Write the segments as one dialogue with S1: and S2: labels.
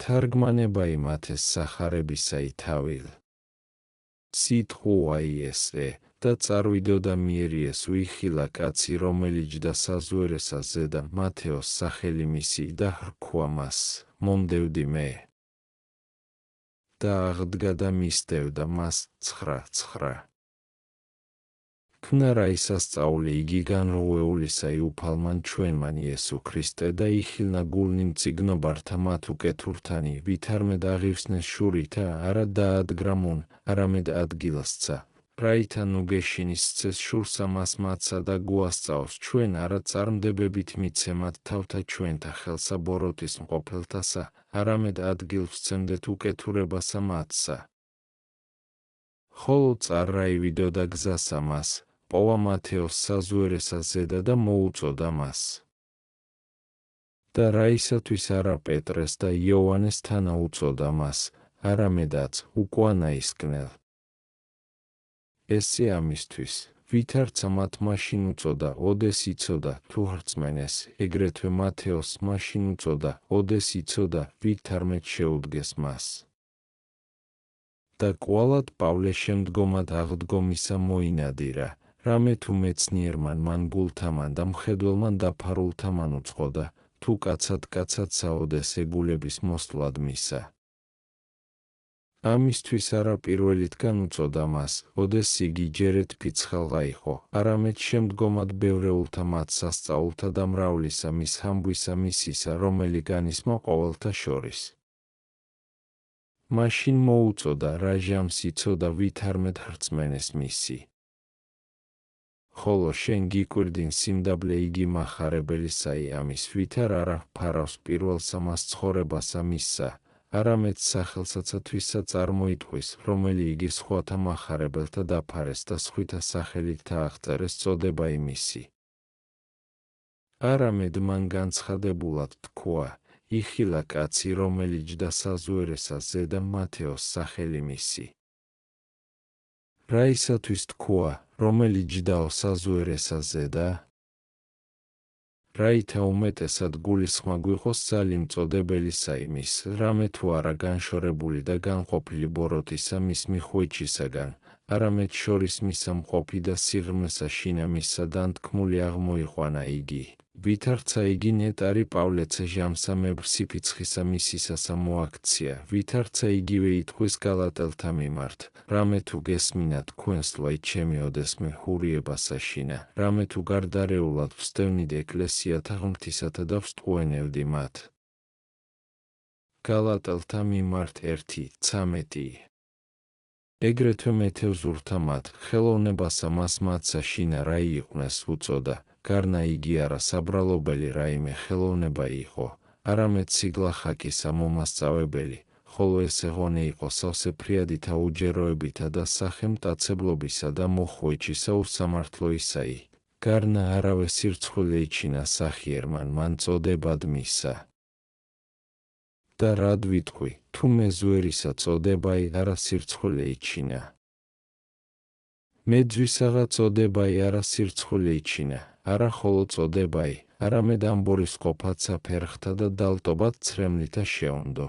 S1: თარგმანება იმათეს სახარებისა ითავილ. სიტყვა იესე და წარვიდოდა მიერ იესო იხილა კაცი რომელიც და საზვერესა ზედა მათეოს სახელი მისი და hrქვა მას მომდევდი მე და აღდგა და მისდევდა მას 9. ქნა რაისასწავლი იგი განრღვეულისა იუფალმან ჩვენმან იესო ქრისტე და იხილნა გულნი მწიგნობართა მათ უკეთურთანი ვითარმედ აღივსნეს შურითა არა დაადგრამონ არამედ ადგილასცა რაითა ნუგეშინის წეს შურსა მას მათსა და გუასწავს ჩვენ არა წარმდებებით მიცემათ თავთა ჩვენთა ხელსა ბოროტის მყოფელთასა არამედ ადგილს ვცემდეთ უკეთურებასა მათსა ხოლო წარაივიდოდა გზასა მას პოვა მათეოს საზვერესა ზედა და მოუწოდა მას და რაისათვის არა პეტრეს და იოანეს თანა უწოდა მას არამედაც უკუანა ისკნელ ესე ამისთვის ვითარცა მათ მაშინ უწოდა ოდეს იცოდა თუ hrწმენეს ეგრეთვე მათეოს მაშინ უწოდა ოდეს იცოდა ვითარმედ შეუდგეს მას და კვალად პავლე შემდგომად აღდგომისა მოინადირა რამე თუ მეცნიერმან მან გულთამან და მხედველმან დაფარულთამან უწყოდა თუ კაცად საოდეს ეგულების მოსვლად მისა ამისთვის არა პირველითგან უწოდა მას ოდეს იგი ჯერეთ ფიცხალღა იყო არამედ შემდგომად ბევრეულთა მათ სასწაულთა და მრავლისა მის ჰამბვისა მისისა რომელი განისმა ყოველთა შორის მაშინ მოუწოდა რა ჟამს იცოდა ვითარმედ hrწმენეს მისი ხოლო შენ გიკვირდინ სიმდაბლე იგი მახარებელისაი ამის ვითარ არა ფარავს პირველსა მას ცხოვრებასა მისსა არამედ სახელსაცათვისა წარმოიტყვის რომელი იგი სხვათა მახარებელთა დაფარეს და სხვითა სახელით დააღწერეს წოდება იმისი არამედ მან განცხადებულად თქვა იხილა კაცი რომელიც და საზვერესა ზედა მათეოს სახელი მისი რაისათვის თქვა რომელი ჯდაო საზვერესა ზედა რაითა უმეტესად გულისხმა გვიყოს ძალი მწოდებელისა იმის რამე თუ არა განშორებული და განყოფილი ბოროტისა მის მიხვეჭისაგან არამედ შორის მისა მყოფი და სიღრმესა შინა მისა დანთქმული აღმოიყვანა იგი ვითარცა იგი ნეტარი პავლეცე ჟამსა მებრ სიფიცხისა მისისასა მოაქცია ვითარცა იგივე იტყვის გალატელთა მიმართ რამე თუ გესმინა თქვენს ლოი ჩემი ოდესმე ჰურიებასა შინა რამე თუ გარდარეულად ვსდევნიდ ეკლესიათა ღმრთისათა და ვსტყუენევდი მათ გალატელთა მიმართ 1:13 ეგრეთვე მეთევზურთა მათ ხელოვნებასა მას მათსა შინა რა იყვნეს უწოდა გარნა იგი არა საბრალობელი რაიმე ხელოვნება იყო არამედ სიგლახაკისა მომასწავებელი ხოლო ეს ეღონე იყო სავსეფრიადითა უჯეროებითა და სახელმტაცებლობისა და მოხვეჭისა უსამართლოისაი გარნა არავე სირცხვილე იჩინა სახიერმან მან წოდებად მისა და რად ვიტყვი თუ მეზუერისა წოდებაი არა სირცხვილე იჩინა მეძვისაღა წოდებაი არა სირცხვილე იჩინა არა ხოლო წოდებაი არამედ ამბორის ყოფაცა ფერხთა და დალტობად ცრემლითა შეუნდო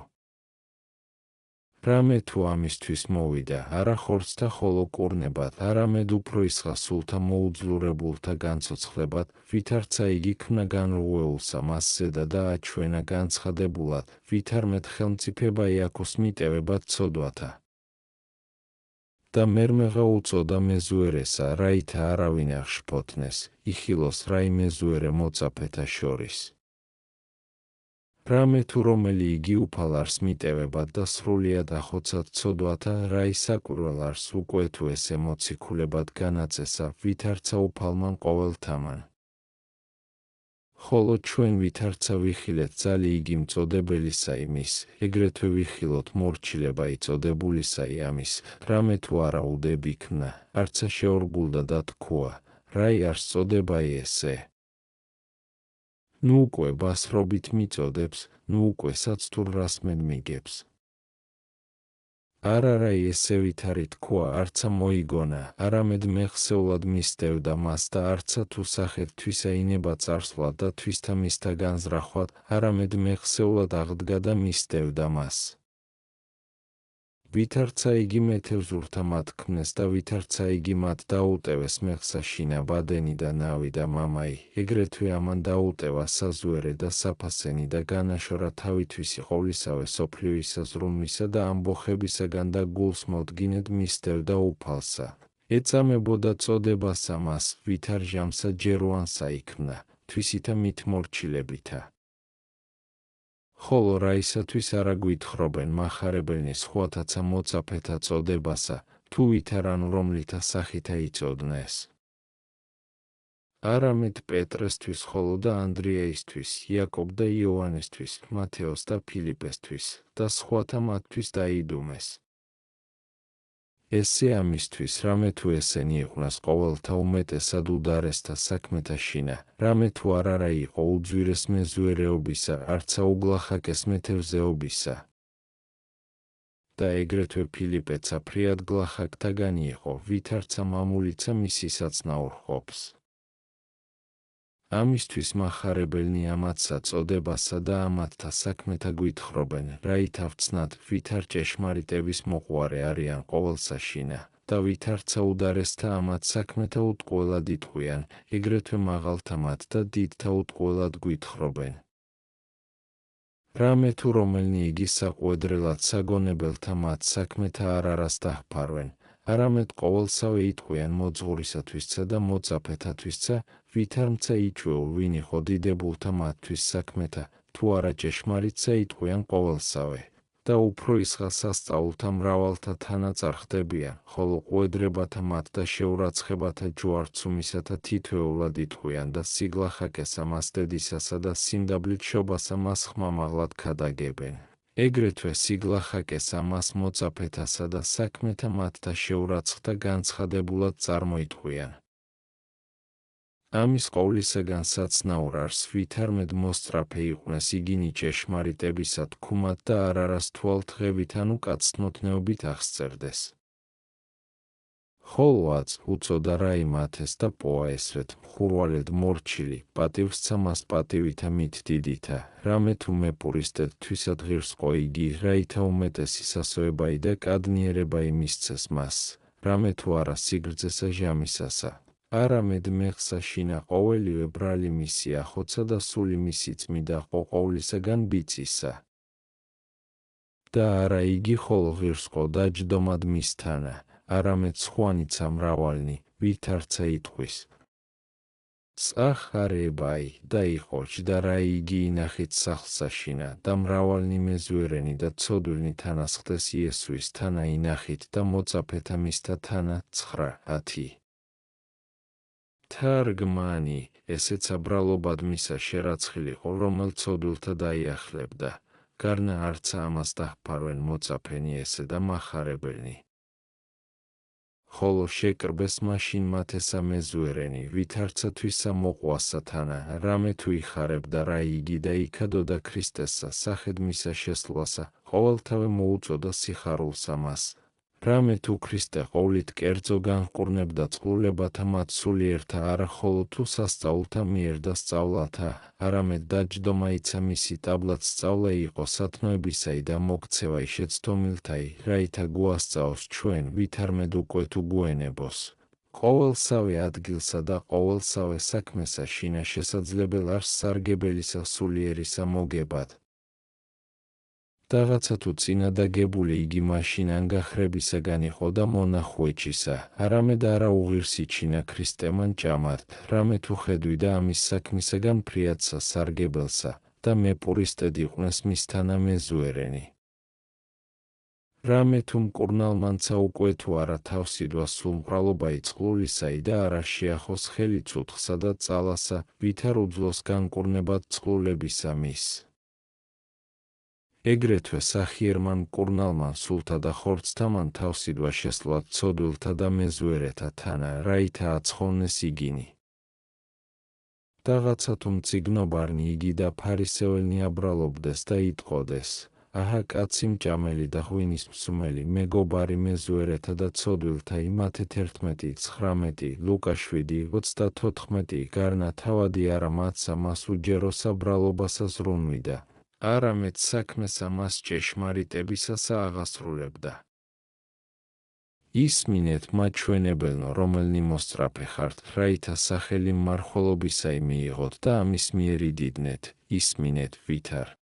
S1: რამე თუ ამისთვის მოვიდა არა ხორცთა ხოლო კურნებად არამედ უფრო ისღა სულთა მოუძლურებულთა განცოცხლებად ვითარცა იგი ქნა განრღვეულსა მასზედა და აჩვენა განცხადებულად ვითარმედ ხელმწიფება იაკოს მიტევებად ცოდვათა და მერმეღა უწოდა მეზუერესა რაითა არავინ აღშფოთნეს იხილოს რაიმე ზუერე მოწაფეთა შორის რამე თუ რომელი იგი უფალარს მიტევებად და სრულიად ახოცად ცოდვათა რაისაკურველ არს უკვე თუ ესე მოციქულებად განაწესა ვითარცა უფალმან ყოველთამან ხოლო ჩვენ ვითარცა ვიხილეთ ძალი იგი მწოდებელისა იმის ეგრეთვე ვიხილოთ მორჩილება იწოდებულისა ამის რამე თუ არა უდები ქნა არცა შეორგულდა და თქვა რაი არს წოდებაი ესე ნუ უკვე ბასრობით მიწოდებს ნუ უკვე საცთურ რასმენ მიგებს არა ესე ვითარი თქვა, არცა მოიგონა, არამედ მეხსეულად მისდევდა მას და არცა თუ სახეთ თვისა ინება წარსვლა და თვისთა მისთა განზრახვად, არამედ მეხსეულად აღდგა და მისდევდა მას. ვითარცა იგი მეთევზურთა მათ ქმნეს და ვითარცა იგი მათ დაუტევეს მეხსაშინა ბადენი და ნავი და მამაი, ეგრეთვე ამან დაუტევა საზუერე და საფასენი და განაშორა თავითვისი ყოვლისავე სოფლიოისა ზრუნვისა და ამბოხებისაგან და გულს მოდგინედ მისდევდა უფალსა. ეწამებოდა წოდებასა მას, ვითარ ჟამსა ჯერუანსა იქმნა, თვისითა მით მორჩილებითა. ხოლო რაისათვის არა გვითხრობენ მახარებელნი სხვათაცა მოწაფეთა წოდებასა, თუ ვითარან რომლითა სახითა იწოდნეს. არამედ პეტრესთვის ხოლო და ანდრიეისთვის, იაკობ და იოანესთვის, მათეოს და ფილიპესთვის და სხვათა მათთვის დაიდუმეს. ესე ამისთვის, რამე თუ ესენი იყვნას ყოველთა უმეტესად უდარესთა საქმეთა შინა, რამე თუ არ არა იყო უძვირეს მეზუერეობისა, არცა უგლახაკეს მეთევზეობისა. და ეგრეთვე ფილიპეცა ფრიად გლახაკთაგანი იყო, ვითარცა მამულიცა მისი საცნაურ ყოფს. ამისთვის მახარებელნი ამათსა წოდებასა და ამათთა საქმეთა გვითხრობენ, რაითა ვცნათ, ვითარ ჭეშმარიტების მოყვარე არიან ყოველსა შინა, და ვითარცა უდარესთა ამათ საქმეთა უტყუელად იტყვიან, ეგრეთვე მაღალთა მათ და დიდთა უტყუელად გვითხრობენ. რამე თუ რომელნი იგი საყვედრელად საგონებელთა მათ საქმეთა არ არას დაჰფარვენ, არამედ ყოველსავე იტყვიან მოძღვრისათვისცა და მოწაფეთათვისცა, ვითარმცა იჩვეულ ვინ იყო დიდებულთა მათთვის საქმეთა, თუ არა ჭეშმარიტსა იტყვიან ყოველსავე. და უფრო ისხა სასწაულთა მრავალთა თანაწარ ხდებიან, ხოლო ყვედრებათა მათ და შეურაცხებათა ჯვარცუმისათა თითოეულად იტყვიან და სიგლახაკესა მას დედისასა და სიმდაბლით შობასა მას ხმამაღლად ქადაგებენ. ეგრეთვე სიგლახაკესა მას მოწაფეთასა და საქმეთა მათთა შეურაცხთა განცხადებულად წარმოიტყვიან. ამის ყოვლისაგან საცნაურ არს ვითარმედ მოსწრაფე იყვნეს იგინი ჭეშმარიტებისა თქუმად და არ არას თვალთღებით ანუ კაცთმოთნეობით აღსწერდეს. ხოლოაც უწოდა რაი მათეს და პოა ესვეთ მხურვალედ მორჩილი, პატივსცა მას პატივითა მით დიდითა, რამე თუ მეპურისტეთ თვისად ღირსყო იგი, რაითა უმეტესი სასოებაი და კადნიერებაი მისცეს მას, რამე თუ არა სიგრძესა ჟამისასა. არამედ მეხსაშინა ყოველივე ბრალი მისი ახოცა და სული მისი წმიდა ყოვლისაგან ბიცისა. და არა იგი ხოლო ღირსყო დაჯდომად მისთანა, არამედ სხვანიცა მრავალნი, ვითარცა იტყვის. წახარებაი და იყო ჯდა რა იგი ინახით სახლსაშინა და მრავალნი მეზუერენი და ცოდვილნი თანასხდეს იესუის თანა ინახით და მოწაფეთა მისთა თანა 9-10. თარგმანი, ესეც აბრალობად მისა შერაცხილიყო, რომელ ცოდვილთა დაიახლებდა, გარნა არცა ამას დაჰფარვენ მოწაფენი ესე და მახარებელნი. ხოლო შეკრბეს მაშინ მათესა მეზუერენი, ვითარცა თვისა მოყვასა თანა, რამე თუ იხარებდა რა იგი და იქადოდა ქრისტესა სახედ მისა შესვლასა, ყოველთავე მოუწოდა სიხარულსა მას. რამე თუ ქრისტე ყოვლით კერძო განჰყურნებდა წყლულებათა მათ სულიერთა არა ხოლო თუ სასწაულთა მიერ და სწავლათა, არამედ დაჯდომაიცა მისი ტაბლად სწავლა იყო სათნოებისაი და მოქცევაი შეცდომილთაი, რაითა გვასწაოს ჩვენ, ვითარმედ უკვე თუ გვენებოს. ყოველსავე ადგილსა და ყოველსავე საქმესა შინა შესაძლებელ არს სარგებელისა სულიერისა მოგებად. რაღაცა თუ წინა დაგებული იგი მაშინ ანგახრებისაგან იყო და მონახვეჭისა, არამედ არა უღირსი ჩინა ქრისტემან ჭამად, რამე თუ ხედვიდა ამის საქმისაგან ფრიადსა სარგებელსა და მეპურისტედ იყვნეს მისთანა მეზუერენი. რამე თუ მკურნალმანცა უკვე თუ არა თავსიდვა სულმყრალობაი წყლულისაი და არა შეახოს ხელი წუთხსა და წალასა, ვითარ უძლოს განკურნებად წყლულებისა მის. ეგრეთვე სახიერმან მკურნალმან სულთა და ხორცთამან თავსიდვა შესლა ცოდვილთა და მეზუერეთა თანა, რაითა აცხოვნეს იგინი. რაღაცა თუ მწიგნობარნი იგი და ფარისეველნი აბრალობდეს და იტყოდეს, აჰა კაცი მჭამელი და ღვინის მსმელი, მეგობარი მეზუერეთა და ცოდვილთა იმათე 11, 19, ლუკა 7, 34, გარნა თავადი არა მათსა მას უჯეროსა ბრალობასა ზრუნვიდა, არამედ საქმესა მას ჭეშმარიტებისასა აღასრულებდა. ისმინეთ მათ ჩვენებელნო, რომელნი მოსწრაფე ხართ, რაითა სახელი მმარხველობისაი მიიღოთ და ამის მიერ იდიდნეთ, ისმინეთ ვითარ.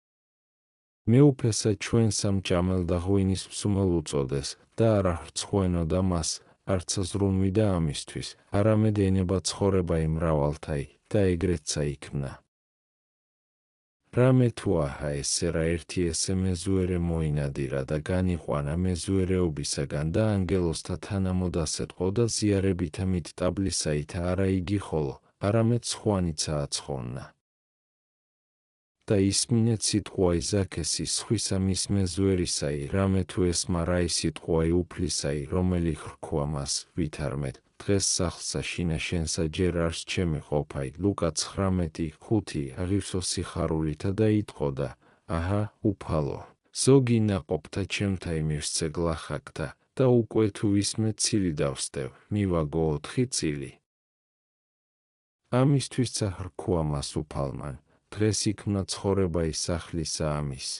S1: მეუფესა ჩვენსა მჭამელ და ღვინის მსმელ უწოდეს და არა ხრცხვენოდა მას, არცა ზრუნვიდა ამისთვის, არამედ ენება ცხოვრება იმ მრავალთაი და ეგრეთსა იქმნა. რამე თუ აჰა ესე რა ერთი ესე მეზუერე მოინადირა და განიყვანა მეზუერეობისაგან და ანგელოსთა თანამოდასეტყო და ზიარებითა მით ტაბლისაითა არა იგი ხოლო, არამედ სხვანიცა აცხონა. და ისმინეთ სიტყვაი ზაქესი სხვისა მის მეზუერისაი, რამე თუ ესმა რაი სიტყვაი უფლისაი, რომელი ხრქვა მას, ვითარმეთ, დღეს სახლსა შინა შენსა ჯერ არს ჩემი ყოფაი, ლუკა 19:5 აღივსო სიხარულითა და იტყოდა, აჰა, უფალო, ზოგი ნაყოფთა ჩემთა იმირსცე გლახაკთა და უკვე თუ ისმე ცილი დავსდევ, მივაგო 4 წილი. ამისთვისცა ხრქვა მას უფალმან, დღეს იქმნა ცხოვრება ის სახლისა ამის.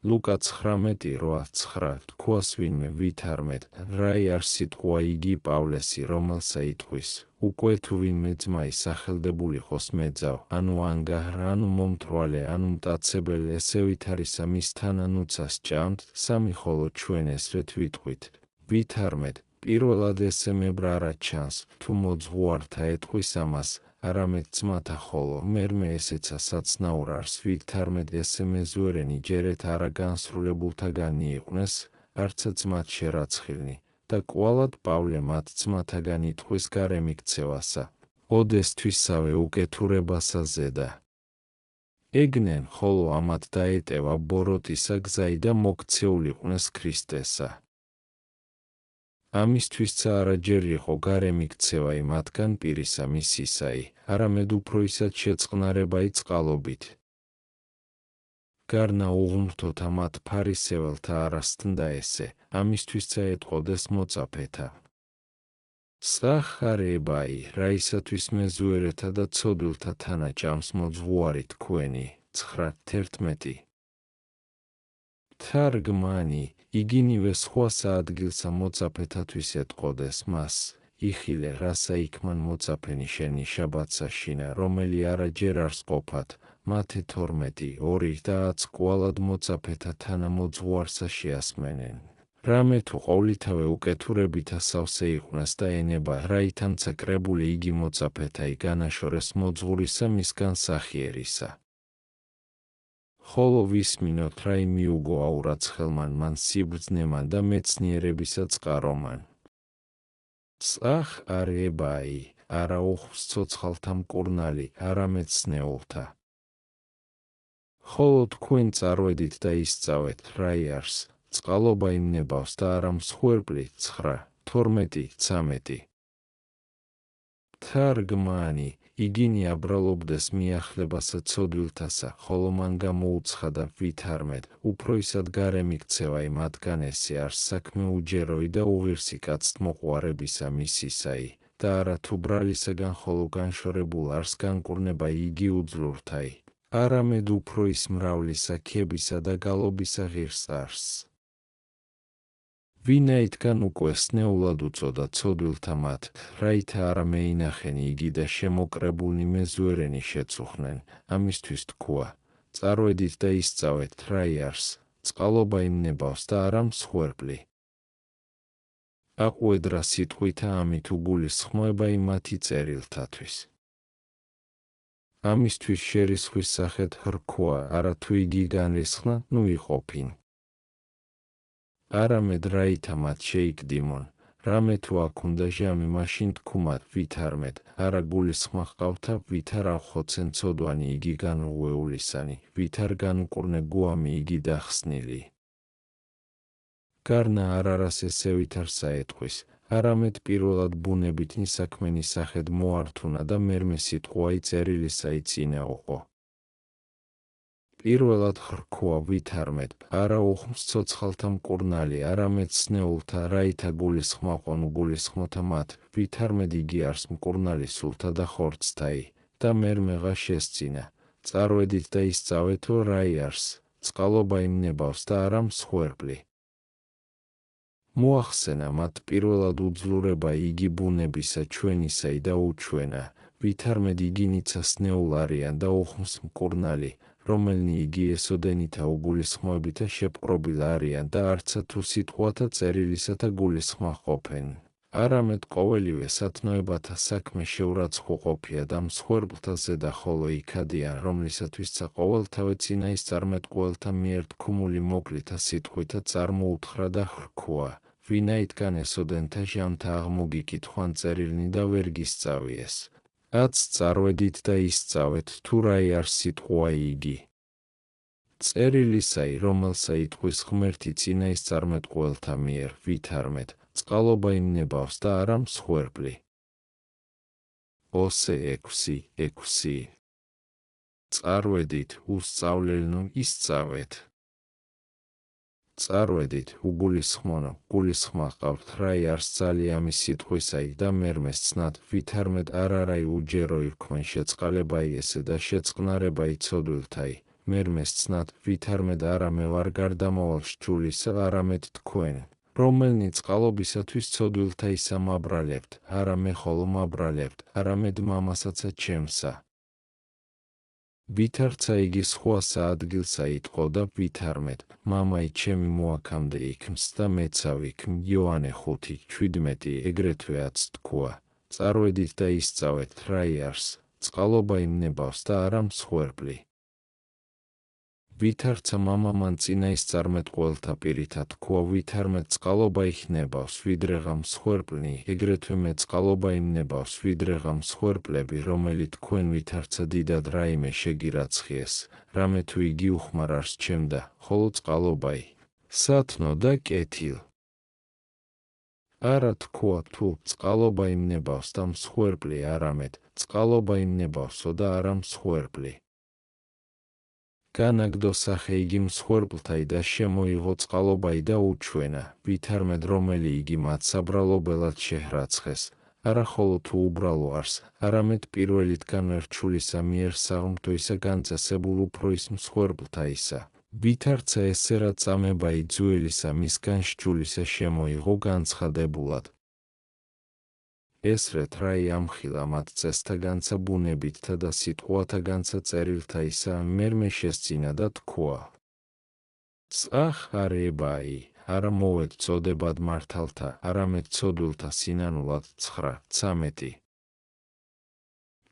S1: ლუკა 19:8 თქواس ვინმე ვითარმეთ, რაი არ სიტყვა იგი პავლესი, რომელსა იტყვის, უკვე თუ ვინმე ძმაი სახელდებულიყოს მეძავ, ანუ ანგაჰრ, ანუ მომთრვალე, ანუ მტაცებელი, ესე ვითარისა მისთან ანუცას ჭამთ, სამი ხოლო ჩვენ ესრეთ ვიტყვით, ვითარმეთ, პირველად ესე მებრარა ჩანს, თუ მოძღვართა ეტყვის ამას, არამედ ძმათა ხოლო მერმე ესეცა საცნაურ არს, ვითარმეთ ესე მეზუერენი ჯერეთ არა განსრულებულთაგანი იყვნეს, არცა ძმათ შერაცხილნი, და კვალად პავლე მათ ძმათაგან იტყვის გარემიქცევასა, ოდესთვისავე უკეთურებასა ზედა. ეგნენ ხოლო ამათ დაეტევა ბოროტისა გზაი და მოქცეულიყვნეს ქრისტესა. ამისთვისცა არა ჯერ იყო გარემიქცევა მათგან პირისა მისისაი, არამედ უფრო ისად შეწყნარებაი წყალობით. გარნა უღმრთოთა მათ ფარისეველთა არასთნდა ესე, ამისთვისცა ეტყოდეს მოწაფეთა. სახარებაი, რაისათვის მეზუერეთა და ცოდვილთა თანაჭამს მოძღვარი თქვენი, 9:11. თარგმანი, იგინივე სხვა საადგილსა მოწაფეთათვის ეტყოდეს მას, იხილე რასა იქმან მოწაფენი შენი შაბათსა შინა, რომელი არა ჯერ არს ყოფათ, მათე 12:2 და 10 კვალად მოწაფეთა თანამოძღვარსა შეასმენენ. რამე თუ ყოვლითავე უკეთურებითა სავსე იყვნეს და ენება, რაითამცა კრებული იგი მოწაფეთაი განაშორეს მოძღვრისა მისგან სახიერისა. ხოლო ვისმინოთ რაი მიუგო აურაცხელმან მან სიბრძნემან და მეცნიერებისა წყარომან. სახარებაი, არა უხვს ცოცხალთა მკურნალი, არამედ სნეულთა. ხოლო თქვენ წარვედით და ისწავეთ რაი არს, წყალობა იმნებავს და არა მსხვერპლი, 9:12-13. თარგმანი, იგინი აბრალობდეს მიახლებასა ცოდვილთასა, ხოლო მან გამოუცხადა ვითარმეთ, უფრო ისად გარემიქცევა მათგან ესე არს საქმე უჯეროი და უღირსი კაცთ მოყვარებისა მისისაი, და არა თუ ბრალისაგან ხოლო განშორებულ არს განკურნება იგი უძლურთაი, არამედ უფრო ის მრავლისა ქებისა და გალობისა ღირს არს. ვინაითგან უკვე სნეულად უწოდა ცოდვილთა მათ, რაითა არა მეინახენი იგი და შემოკრებულნი მეზუერენი შეწუხნენ, ამისთვის თქვა, წარვედით და ისწავეთ რაი არს, წყალობა იმნებავს და არა მსხვერპლი. აყვედრა სიტყვითა ამით უგულისხმოება იმათი წერილთათვის. ამისთვის შერისხვის სახეთ ხრქვა, არა თუ იგი განრისხნა, ნუ იყოფინ. არამედ რაითა მათ შეიკდიმონ, რამე თუ აქ უნდა ჟამი მაშინ თქუმათ ვითარმეთ, არა გულისხმა ჰყავთა, ვითარ აღხოცენ ცოდვანი იგი განუღეულისანი, ვითარ განუკურნე გუამი იგი დახსნილი. გარნა არ არას ესე ვითარსა ეტყვის, არამედ პირველად ბუნებითნი საქმენი სახედ მოართუნა და მერმე სიტყვაი წერილისაი წინაუყო. პირველად ხრქვა ვითარმეთ, არა უხმს ცოცხალთა მკურნალი, არამედ სნეულთა, რაითა გულისხმაყონ უგულისხმოთა მათ, ვითარმედ იგი არს მკურნალი სულთა და ხორცთაი, და მერმეღა შესწინა. წარვედით და ისწავლეთო რაი არს, წყალობა იმნებავს და არა მსხვერპლი. მოახსენა მათ პირველად უძლურება იგი ბუნებისა ჩვენისაი და უჩვენა, ვითარმედ იგინიცა სნეულ არიან და უხმს მკურნალი, რომელნი იგი ესოდენითა უგულისხმოებითა შეპყრობილ არიან და არცა თუ სიტყვათა წერილისათა გულისხმა ყოფენ. არამედ ყოველივე სათნოებათა საქმე შეურაცხყოფია და მსხვერპლთა ზედა ხოლო იქადიან, რომლისათვისცა ყოველთავე წინაისწარმეტყველთა მიერ თქმული მოკლეთა სიტყვითა წარმოუთხრა და ხრქვა, ვინაიდან ესოდენთა ჟამთა აღმოგიკითხვან წერილნი და ვერ გისწავიეს. აც წარვედით და ისწავეთ თუ რაი არს სიტყვა იგი. წერილისაი, რომელსა იტყვის ღმერთი წინაისწარმეტყველთა მიერ, ვითარმეთ, წყალობა იმნებავს და არა მსხვერპლი. ოსე 6:6. წარვედით, უსწავლელნო ისწავეთ. წარვედით, უგულისხმონო, გულისხმა ყავთ, რაი არს ძალიამი სიტყვისაი და მერმეს ცნად, ვითარმედ არარაი უჯერო იქვენ შეწყალებაი ესე და შეწყნარება იცოდვილთაი, მერმეს ცნად, ვითარმედ არამე ვარ გარდამავალ სჯულისა, არამედ თქვენ, რომელნი წყალობისათვის ცოდვილთა ისა მაბრალებთ, არამე ხოლო მაბრალებთ, არამედ მამასაცა ჩემსა. ვითარცა იგი სხვასა ადგილსა იტყო და ვითარმედ, მამაი ჩემი მოაქამდე იქმს და მეცა ვიქმ. იოანე 5:17 ეგრეთვეაც თქვა. წარვედით და ისწავეთ რაი არს, წყალობა იმნებავს და არა მსხვერპლი. ვითარცა მამამან წინაისწარმეტყველთა პირითა თქვა, ვითარმედ წყალობა იქნებავს, ვიდრეღა მსხვერპლნი, ეგრეთვე მე წყალობა იმნებავს, ვიდრეღა მსხვერპლები, რომელი თქვენ ვითარცა დიდად რაიმე შეგირაცხიეს, რამე თუ იგი უხმარ არს ჩემდა, ხოლო წყალობაი, სათნო და კეთილ. არა თქვა თუ წყალობა იმნებავს და მსხვერპლი, არამედ წყალობა იმნებავსო და არა მსხვერპლი. განაგდო სახე იგი მსხვერპლთაი და შემოიღო წყალობაი და უჩვენა, ვითარმედ რომელი იგი მათ საბრალობელად შეჰრაცხეს, არა ხოლო თუ უბრალო არს, არამედ პირველითგან რჩულისა მიერ საღმრთოისა განწესებულ უფრო ის მსხვერპლთა ისა, ვითარცა ესერა წამებაი ძუელისა მისგან სჯულისა შემოიღო განცხადებულად. ესრეთ რაი ამხილა მათ წესთაგანცა ბუნებითთა და სიტყვათაგანცა წერილთა ისა მერმე შესწინა და თქვა. წახ არებაი, არა მოვედ წოდებად მართალთა, არამედ ცოდვილთა სინანულად 9:13.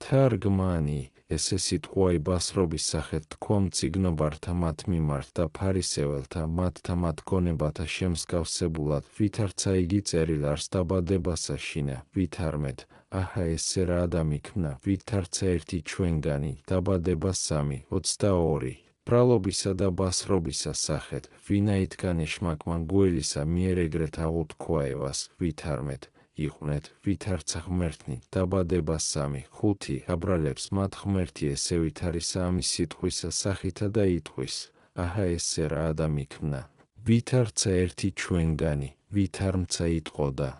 S1: თარგმანი, ესე სიტყვაი ბასრობის სახეთ თქვა მწიგნობართა მათ მიმართ და ფარისეველთა მათთა მათ გონებათა შემსგავსებულად, ვითარცა იგი წერილ არს დაბადებასა შინა, ვითარმედ, აჰა ესე რა ადამ იქმნა, ვითარცა ერთი ჩვენგანი, დაბადება 3:22. ბრალობისა და ბასრობისა სახეთ, ვინაიდან ეშმაკმა გველისა მიერ ეგრეთ აღუთქვა ევას, ვითარმედ, იყვნენ, ვითარცა ღმერთნი, დაბადება 3:5. აბრალებს მათ ღმერთი ესე ვითარისა ამის სიტყვისა სახითა და იტყვის, აჰა ესე რა ადამ იქმნა, ვითარცა ერთი ჩვენგანი, ვითარმცა იტყო და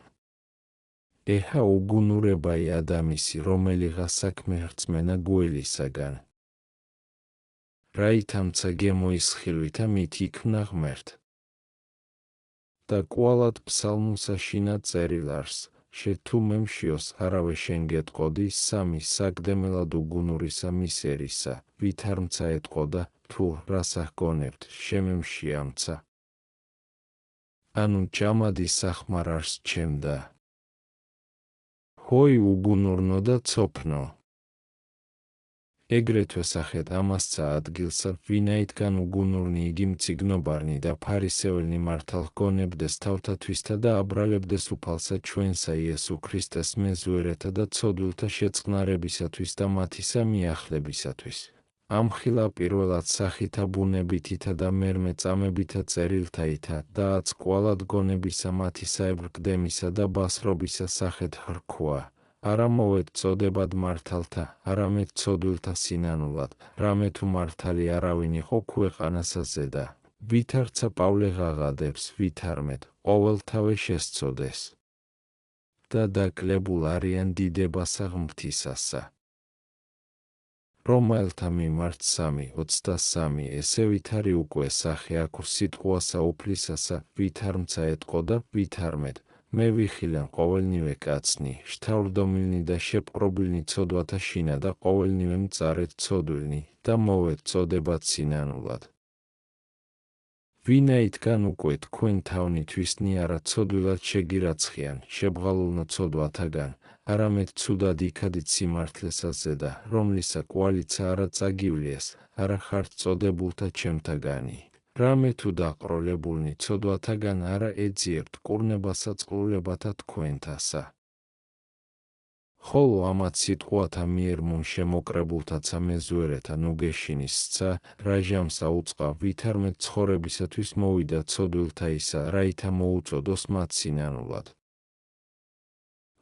S1: ეჰა უგუნურებაი ადამისი, რომელიღა საქმე რწმენა გველისაგან. რაითამცა გემოისხილვითა მით იქმნა ღმერთ. და კვალად ფსალმუსა შინა წერილ არს, შე თუ მემშიოს არავე შენ გეტყოდი 3 საგდემელად უგუნურისა მისერისა, ვითარმცა ეტყო და თუ რას აღგონებთ, შემემშიამცა. ანუ ჯამადი სახმარ არს ჩემდა. ჰოი უგუნურნო და ცოფნო. ეგრეთვე სახეთ ამასცა ადგილსა, ვინაიდან უგუნურნი იგი მწიგნობარნი და ფარისეველნი მართალ ჰგონებდეს თავთათვისთა და აბრალებდეს უფალსა ჩვენსა იესო ქრისტეს მეზუერეთა და ცოდვილთა შეწყნარებისათვის და მათისა მიახლებისათვის. ამხილა პირველად სახითა ბუნებითითა და მერმე წამებითა წერილთაითა და აც კვალად გონებისა მათისა ებრკდემისა და ბასრობისა სახეთ ხრქვა, არა მოვეწოდებად მართალთა, არამედ ცოდვილთა სინანულად, რამე თუ მართალი არავინ იყო ქვეყანასა ზედა, ვითარცა პავლე ღაღადებს ვითარმეთ, ყოველთავე შესწოდეს. და დაკლებულ არიან დიდებასა ღმრთისასა. რომაელთა მიმართ 3:23 ესე ვითარი უკვე სახე აქვს სიტყვასა უფლისასა, ვითარმცა ეტყო და ვითარმეთ, მე ვიხილენ ყოველნივე კაცნი, შთავრდომილნი და შეპყრობილნი ცოდვათა შინა და ყოველნივე მწარედ ცოდვილნი და მოვეწოდებათ სინანულად. ვინაიდან უკვე თქვენ თავნითვისნი არა ცოდვილად შეგირაცხიან, შებღალულნო ცოდვათაგან, არამედ ცუდად იქადით სიმართლესა ზედა, რომლისა კვალიცა არა წაგივლიეს, არა ხართ წოდებულთა ჩემთაგანი. რამე თუ დაყროლებულნი ცოდვათაგან არა ეძიებთ კურნებასა წყლულებათა თქვენთასა. ხოლო ამათ სიტყვათა მიერ მუნ შემოკრებულთაცა მეზუერეთა ნუგეშინისცა, რა ჟამსა უწყა ვითარმეთ ცხოვრებისათვის მოვიდა ცოდვილთა ისა, რაითა მოუწოდოს მათ სინანულად.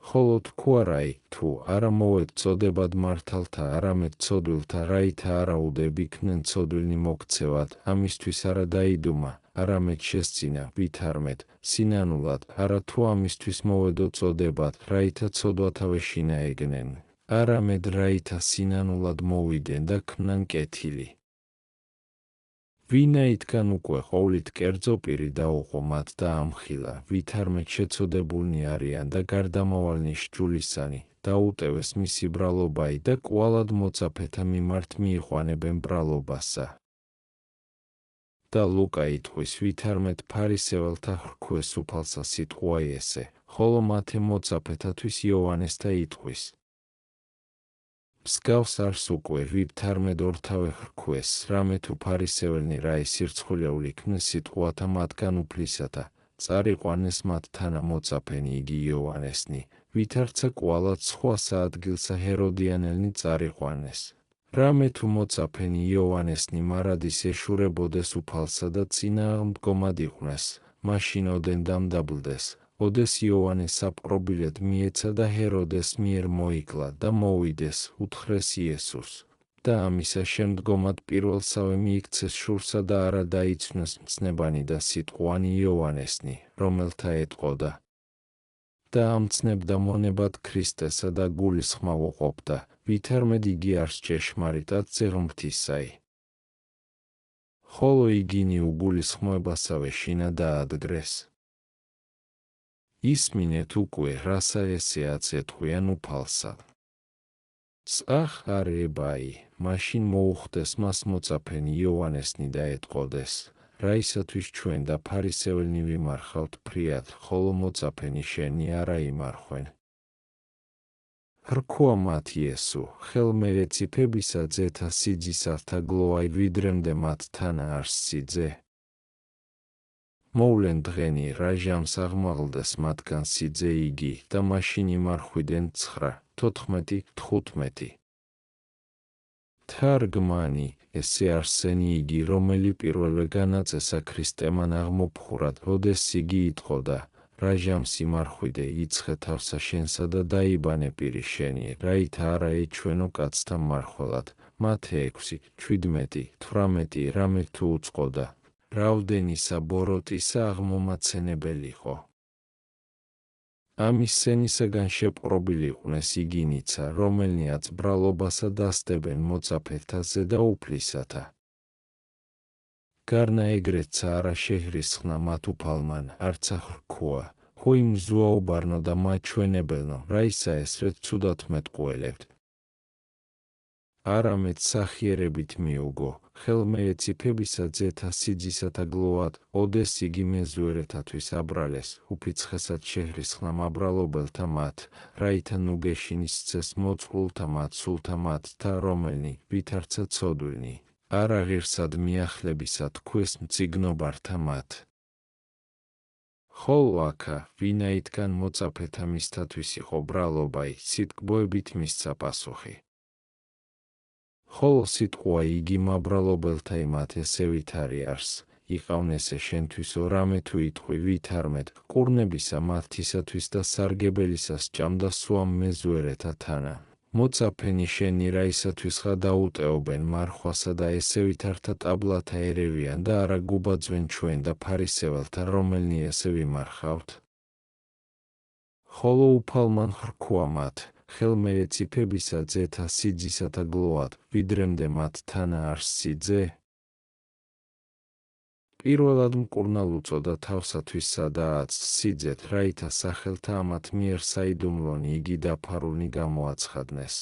S1: ხოლო თქვარაი, თუ არა მოვეწოდებად მართალთა, არამედ ცოდვილთა, რაითა არაუდებ იქნენ ცოდვილნი მოგცევად, ამისთვის არა დაიდუმა, არამედ შესწინა, ვითარმეთ, სინანულად, არა თუ ამისთვის მოვედო წოდებად, რაითა ცოდვათავე შინა ეგნენ, არამედ რაითა სინანულად მოვიდენ და ქმნან კეთილი. ვინაიდან უკვე ყოვლით კერძო პირი დაუყო მათ და ამხილა, ვითარმეთ შეცოდებულნი არიან და გარდამავალნი სჯულისანი, დაუტევეს მისი ბრალობაი და კვალად მოწაფეთა მიმართ მიიყვანებენ ბრალობასა. და ლუკა იტყვის ვითარმეთ ფარისეველთა ხრქვეს უფალსა სიტყვაი ესე, ხოლო მათე მოწაფეთათვის იოანესთა იტყვის. მსგავს არს უკვე ვითარმედ ორთავე ხრქვეს, რამე თუ ფარისეველნი რაი სირცხულეული ქმნეს სიტყვათა მათგან უფლისათა, წარიყვანეს მათ თანა მოწაფენი იგი იოანესნი, ვითარცა კვალად სხვა საადგილსა ჰეროდიანელნი წარიყვანეს. რამე თუ მოწაფენი იოანესნი მარადის ეშურებოდეს უფალსა და წინააღმდგომად იყვნეს, მაშინ ოდენ დამდაბლდეს, ოდეს იოანეს საპყრობილედ მიეცა და ჰეროდეს მიერ მოიკლა და მოვიდეს, უთხრეს იესოს. და ამისა შემდგომად პირველსავე მიიქცეს შურსა და არა დაიცვნეს მცნებანი და სიტყვანი იოანესნი, რომელთა ეტყოდა. და ამცნებდა მონებად ქრისტესა და გულისხმა უყოფდა, ვითარმედ იგი არს ჭეშმარიტად ზეღმრთისაი. ხოლო იგინი უგულისხმოებასავე შინა დაადგრეს. ისმინეთ უკვე, რასა ესე აწეთხვიან უფალსა. წახ არებაი, მაშინ მოუხდეს მას მოწაფენი იოანესნი და ეტყოდეს, რაისათვის ჩვენ და ფარისეველნი ვიმარხავთ ფრიად, ხოლო მოწაფენი შენი არა იმარხვენ. რქვა მათ იესო, ხელმეეციფებისა ძეთა სიძისართა გლოვაი ვიდრემდე მათ თანა არს სიძე. მოვლენ დღენი რა ჟამს აღმაღლდეს მათგან სიძე იგი და მაშინ იმარხვიდენ 9:14-15. თარგმანი, ესე არსენი იგი, რომელი პირველვე განაწესა ქრისტემან აღმოფხურად, როდეს იგი იტყოდა, რა ჟამს იმარხვიდე იცხე თავსა შენსა და დაიბანე პირი შენი, რაითა არა ეჩვენო კაცთა მმარხველად. მათე 6:17-18 რამე თუ უწყოდა, რაოდენისა ბოროტისა აღმომაცენებელიყო. ამის სენისაგან შეპყრობილი იყვნენ იგინიცა, რომელნიაც ბრალობასა დასდებენ მოწაფეთაზე და უფლისათა. გარნა ეგრეცა არა შეჰრისხნა მათ უფალმან, არცა ხრქვა, ხო იმ ზუაუბარნო და მაჩვენებელნო, რაისა ესრეთ ცუდად მეტყუელებთ. არამედ სახიერებით მიუგო, ხელმეეციფებისა ძეთა სიძისათა გლოვად, ოდეს იგი მეზუერეთათვის აბრალეს, უფიცხესად შეჰრისხნა მაბრალობელთა მათ, რაითა ნუგეშინის წეს მოწყულთა მათ სულთა მათთა, რომელნი ვითარცა ცოდვილნი, არა ღირსად მიახლებისა თქვეს მწიგნობართა მათ. ხოლო აქა, ვინაიდან მოწაფეთა მისთათვის იყო ბრალობაი, სიტკბოებით მისცა პასუხი. ხოლო სიტყვა იგი მაბრალობელთა იმათ ესე ვითარი არს, იყავნესე შენთვისო რამე თუ იტყვი ვითარმეთ ყურნებისა მათთისათვის და სარგებელისას ჭამდა სვამ მეზუერეთა თანა მოწაფენი შენი რაისათვისღა დაუტეობენ მარხვასა და ესე ვითართა ტაბლათა ერევიან და არა გუბაძვენ ჩვენ და ფარისეველთა რომელნი ესე ვიმარხავთ ხოლო უფალმან ხრქვა მათ ხელმე ეციფებისა ძეთა სიძისათა გლოად ვიდრემდე მათ თანა არს სიძე პირველად მკურნალ უწოდა თავსათვის სადაც სიძეთ რაითა სახელთა ამათ მიერ საიდუმლონი იგი დაფარულნი გამოაცხადნეს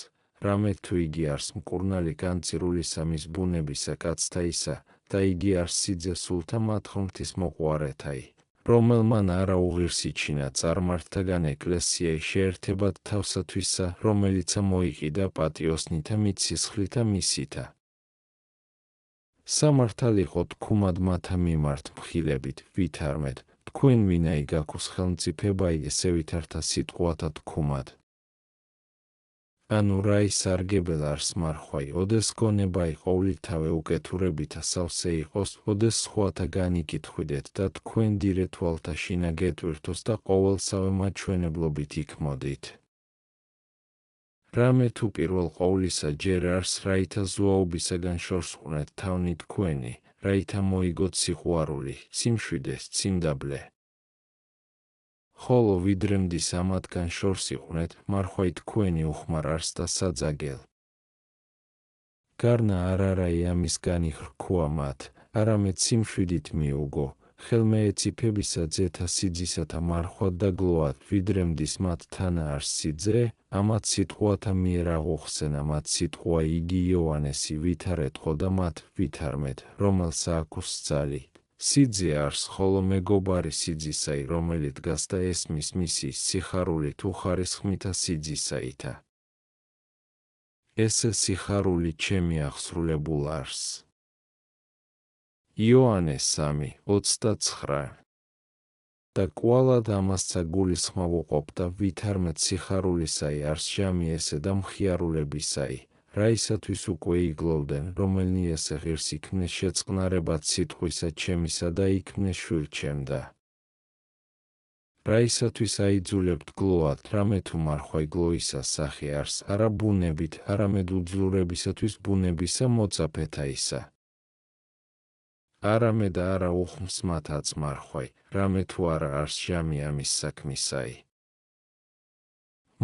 S1: რამე თუ იგი არს მკურნალი განწირულისა მის ბუნებისა კაცთა ისა და იგი არს სიძე სულთა მათ ღმრთის მოყვარეთაი რომელმან არა უღირსიჩინა წარმართთაგან ეკლესიაი შეერთებად თავსათვისა რომელიცა მოიყიდა პატიოსნითა მიცისხლითა მისითა სამართალ იყო თქუმად მათა მიმართ მხილებით ვითარმეთ თქვენ ვინაი გაქოს ხელმწიფებაი ესე ვითართა სიტყვათა თქუმად ანუ რაი სარგებელ არს მარხვაი ოდეს გონებაი ყოვლითავე უკეთურებითა სავსე იყოს ოდეს სხვათა განიკითხვიდეთ და თქვენ დირეთვალთა შინა გეტვირთოს და ყოველსავე მაჩვენებლობით იქ მოდით რამე თუ პირველ ყოვლისა ჯერ არს რაითა ზუაობისაგან შორს ყვნეთ თავნი თქვენი რაითა მოიგოთ სიყვარული სიმშვიდე სიმდაბლე ხოლო ვიდრემდის ამათგან შორს იყვნეთ მარხვაი თქვენი უხმარ არს და საძაგელ გარნა არ არაი ამისგან იხრქვა მათ არამედ სიმშვიდით მიუგო ხელმე ეციფებისა ძეთა სიძისათა მარხვად და გლოად ვიდრემდის მათ თანა არს სიძე ამათ სიტყვათა მიერ აღუხსენა მათ სიტყვა იგი იოანესი ვითარეთყო და მათ ვითარმეთ რომელსა აქვს ძალი სიძე არს ხოლო მეგობარი სიძისაი რომელი დგას და ესმის მისი სიხარული თუ ხარისხმითა სიძისაითა ესე სიხარული ჩემი აღსრულებულ არს იოანეს 3:29 და კვალად ამასცა გულისხმობ უყოფ და ვითარმეთ სიხარულისაი არს ჟამი ესე და მხიარულებისაი რაისათვის უკვე იგლოვდნენ რომელნი ესე ღირს იქმნეს შეწყნარებად სიტყვისა ჩემისა და იქმნეს შვილჩემდა რაისათვის აიძულებთ გლოად რამე თუ მარხვაი გლოისა სახე არს არა ბუნებით არამედ უძლურებისათვის ბუნებისა მოწაფეთაისა არამედ არა უხმს მათაც მარხვაი რამე თუ არა არს ჟამი ამის საქმისაი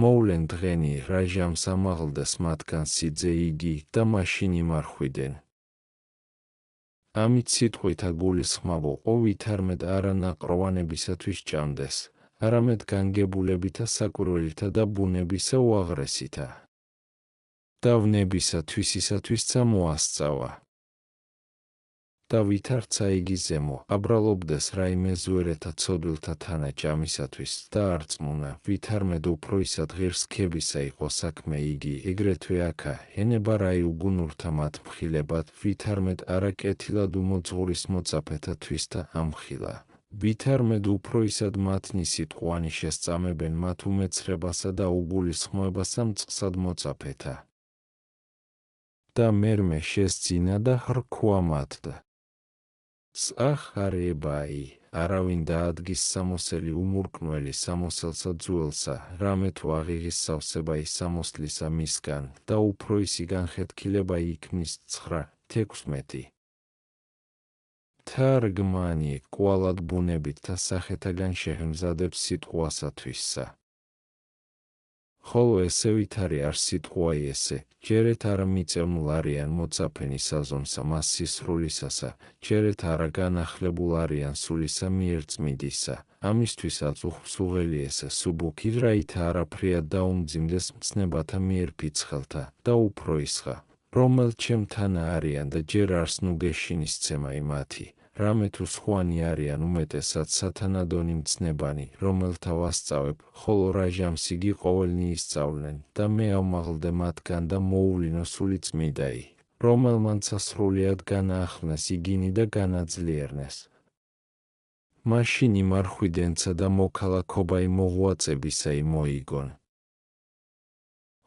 S1: მოვლენ დღენი რა ჟამს ამაღლდეს მათგან სიძე იგი და მაშინ იმარხვიდენ ამით სიტყვითა გულისხმავ ვითარმეთ არა ნაყროვანებისათვის ჭამდეს არამედ განგებულებითა საკვირველითა და ბუნებისა უაღრესითა და ვნებისა თვისისათვისცა მოასწავა და ვითარცა იგი ზემო აბრალობდეს რაიმე ზუერეთა ცოდვილთა თანა ჭამისათვის და არწმუნა ვითარმედ უფრო ისად ღირსქებისა იყო საქმე იგი ეგრეთვე აქა ენება რაი უგუნურთა მათ მხილებად ვითარმედ არა კეთილად უმოძღურის მოწაფეთათვის და ამხილა ვითარმედ უფრო ისად მათნი სიტყვანი შესწამებენ მათ უმეცრებასა და უგულისხმოებასა მწყსად მოწაფეთა და მერმე შესძინა და ხრქვა მათდა სახარებაი არავინ დაადგის სამოსელი უმურკმელი სამოსელსა ძუელსა რამე თუ აღიღის სავსებაი სამოსლისა მისგან და უფრო ისი განხეთქილება იქმნის 9:16 თარგმანი კვალად ბუნებით და სახეთაგან შეჰმზადებს სიტყვასათვისსა ხოლო ესე ვითარი არ სიტყვაი ესე ჯერეთ არა მიწევნულ არიან მოწაფენი საზომსა მას სისრულისასა ჯერეთ არა განახლებულ არიან სულისა მიერ წმიდისა ამისთვისაც უხსუღელი ესე სუბუქი რაითა არაფრიად დაუმძიმდეს მცნებათა მიერ ფიცხელთა და უფრო ისხა რომელ ჩემთანა არიან და ჯერ არს ნუ გეშინისცემა იმათი რამე თუ სხვანი არიან უმეტესად სათანადონი მცნებანი რომელთა ვასწავებ ხოლო რა ჟამს იგი ყოველნი ისწავლენ და მე ავმაღლდე მათგან და მოუვლინო სული წმიდაი რომელმან სასრულიად განაახმნეს იგინი და განაძლიერნეს მაშინ იმარხვიდენცა და მოქალაქობაი მოღვაწებისაი მოიგონ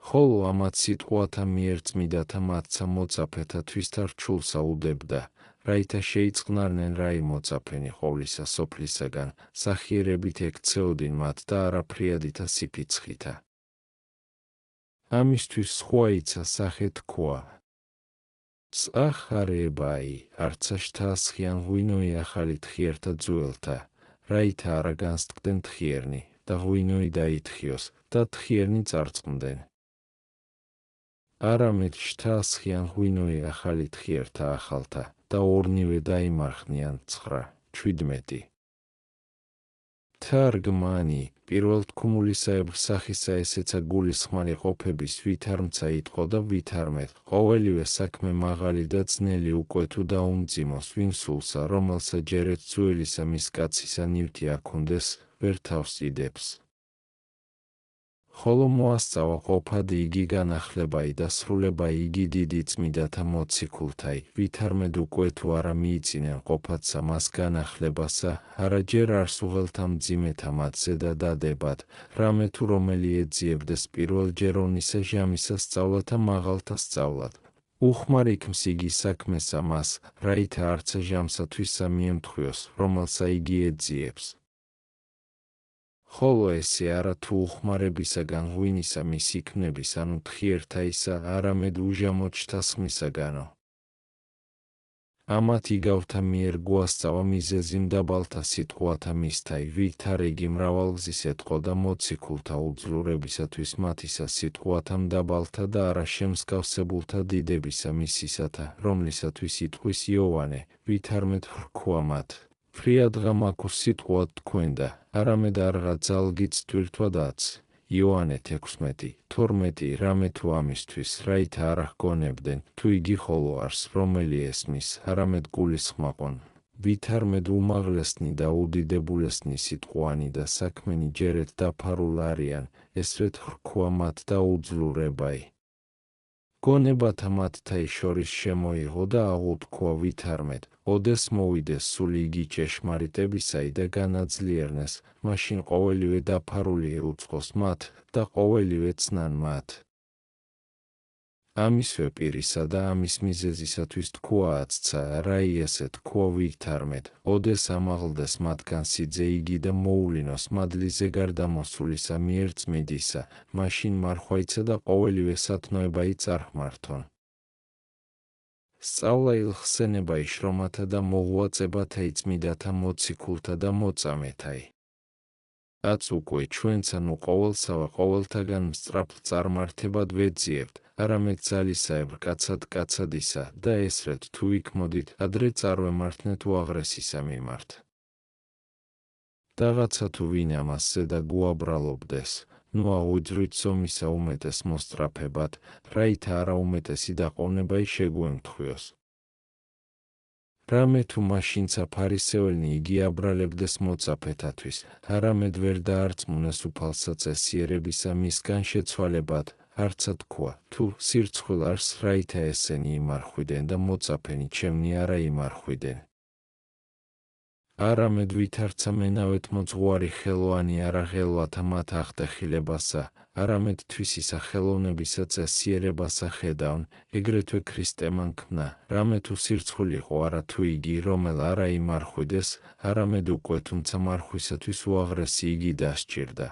S1: ხოლო ამათ სიტყვათა მიერ წმიდათა მათცა მოწაფეთა თვისთა რჩულსა უდებდა რაითა შეიწყნარნენ რაი მოწაფენი ყოვლისა სოფლისაგან, სახიერებით ექცეოდინ მათ და არაფრიადითა სიფიცხითა. ამისთვის სხვა იცა სახე თქვა. წახარეებაი, არცა შთაასხიან ღვინოი ახალი თხიერთა ძუელთა, რაითა არა განსტკდენ თხიერნი, და ღვინოი დაითხიოს, და თხიერნი წარწყმდნენ. არამედ შთაასხიან ღვინოი ახალი თხიერთა ახალთა, და ორნივე დაიმარხნიან 9:17. თარგმანი, პირველ თქმულისაებრ სახისა ესეცა გულისხმარი ყოფების ვითარმცა იტყო და ვითარმეთ, ყოველივე საქმე მაღალი და ძნელი უკვე თუ დაუმძიმოს ვინ სულსა, რომელსა ჯერეთ ძუელისა მის კაცისა ნივთი აქონდეს, ვერ თავს იდებს. ხოლო მოასწავა ყოფადი იგი განახლებაი და სრულებაი იგი დიდი წმიდათა მოციქულთაი, ვითარმედ უკვე თუ არა მიიწინენ ყოფადსა მას განახლებასა, არა ჯერ არ სუღელთა მძიმეთა მათზე და დადებად, რამე თუ რომელი ეძიებდეს პირველჯერონისა ჟამისა სწავლათა მაღალთა სწავლად. უხმარ იქმს იგი საქმესა მას, რაითა არცა ჟამსათვისა მიემთხვიოს, რომელსა იგი ეძიებს. ხოლო ესე არა თუ უხმარებისაგან ღვინისა მის იქმნების ანუ თხიერთა ისა, არამედ უჟამოდ შთასხმისაგანო. ამათ იგავთა მიერ გვასწავა მიზეზი მდაბალთა სიტყვათა მისთაი, ვითარ იგი მრავალგზის ეტყო და მოციქულთა უძლურებისათვის მათისა სიტყვათა მდაბალთა და არა შემსგავსებულთა დიდებისა მისისათა, რომლისათვის იტყვის იოვანე, ვითარმედ ვრქვა მათ. ფრიადღა მაქუს სიტყვად თქვენდა, არამედ არღა ძალგიც ტვირთვადაც. იოანე 16:12 რამე თუ ამისთვის, რაითა არ აღგონებდნენ, თუ იგი ხოლო არს, რომელი ესმის, არამედ გულისხმაყონ. ვითარმედ უმაღლესნი და უდიდებულესნი სიტყვანი და საქმენი ჯერეთ დაფარულ არიან, ესრეთ ვრქვა მათ და უძლურებაი. გონებათა მათთაი შორის შემოიღო და აღუთქვა ვითარმედ, ოდეს მოვიდეს სული იგი ჭეშმარიტებისაი და განაძლიერნეს, მაშინ ყოველივე დაფარული ეუწყოს მათ და ყოველივე ცნან მათ. ამისვე პირისა და ამის მიზეზისათვის თქვა აცცა, რაი ესე თქვა ვითარმედ, ოდეს ამაღლდეს მათგან სიძე იგი და მოულინოს მადლიზე გარდამოსულისა მიერ წმიდისა, მაშინ მარხვაიცა და ყოველივე სათნოებაი წარჰმართონ. სწავლა ილხსენებაი შრომათა და მოღვაწებათაი წმიდათა მოციქულთა და მოწამეთაი. აც უკვე ჩვენცა ნუ ყოველსავა ყოველთაგან სწრაფ წარმართებად ვეძიებთ, არამედ ძალისაებრ კაცადისა და ესრეთ თუ იქ მოდით, ადრე წარვემართნეთ უაღრესისა მიმართ. რაღაცა თუ ვინ ამასზე და გუაბრალობდეს, ნუ აღვიძვრით ზომისა უმეტეს მოსწრაფებად, რაითა არა უმეტესი დაყოვნებაი შეგვემთხვიოს. რამე თუ მაშინცა ფარისეველნი იგი აბრალებდეს მოწაფეთათვის, არამედ ვერ დაარწმუნეს უფალსა წესიერებისა მისგან შეცვალებად, არცა თქვა, თუ სირცხვილ არს, რაითა ესენი იმარხვიდენ და მოწაფენი ჩემნი არა იმარხვიდენ. არამედ ვითარცა მენავეთ მოძღვარი ხელოვანი არა ღელვათა მათ აღტეხილებასა, არამედ თვისისა ხელოვნებისა წესიერებასა ხედავენ, ეგრეთვე ქრისტემან ქმნა, რამე თუ სირცხვილიყო არა თუ იგი რომელ არა იმარხვიდეს, არამედ უკვე თუმცა მარხვისათვის უაღრესი იგი დასჭირდა.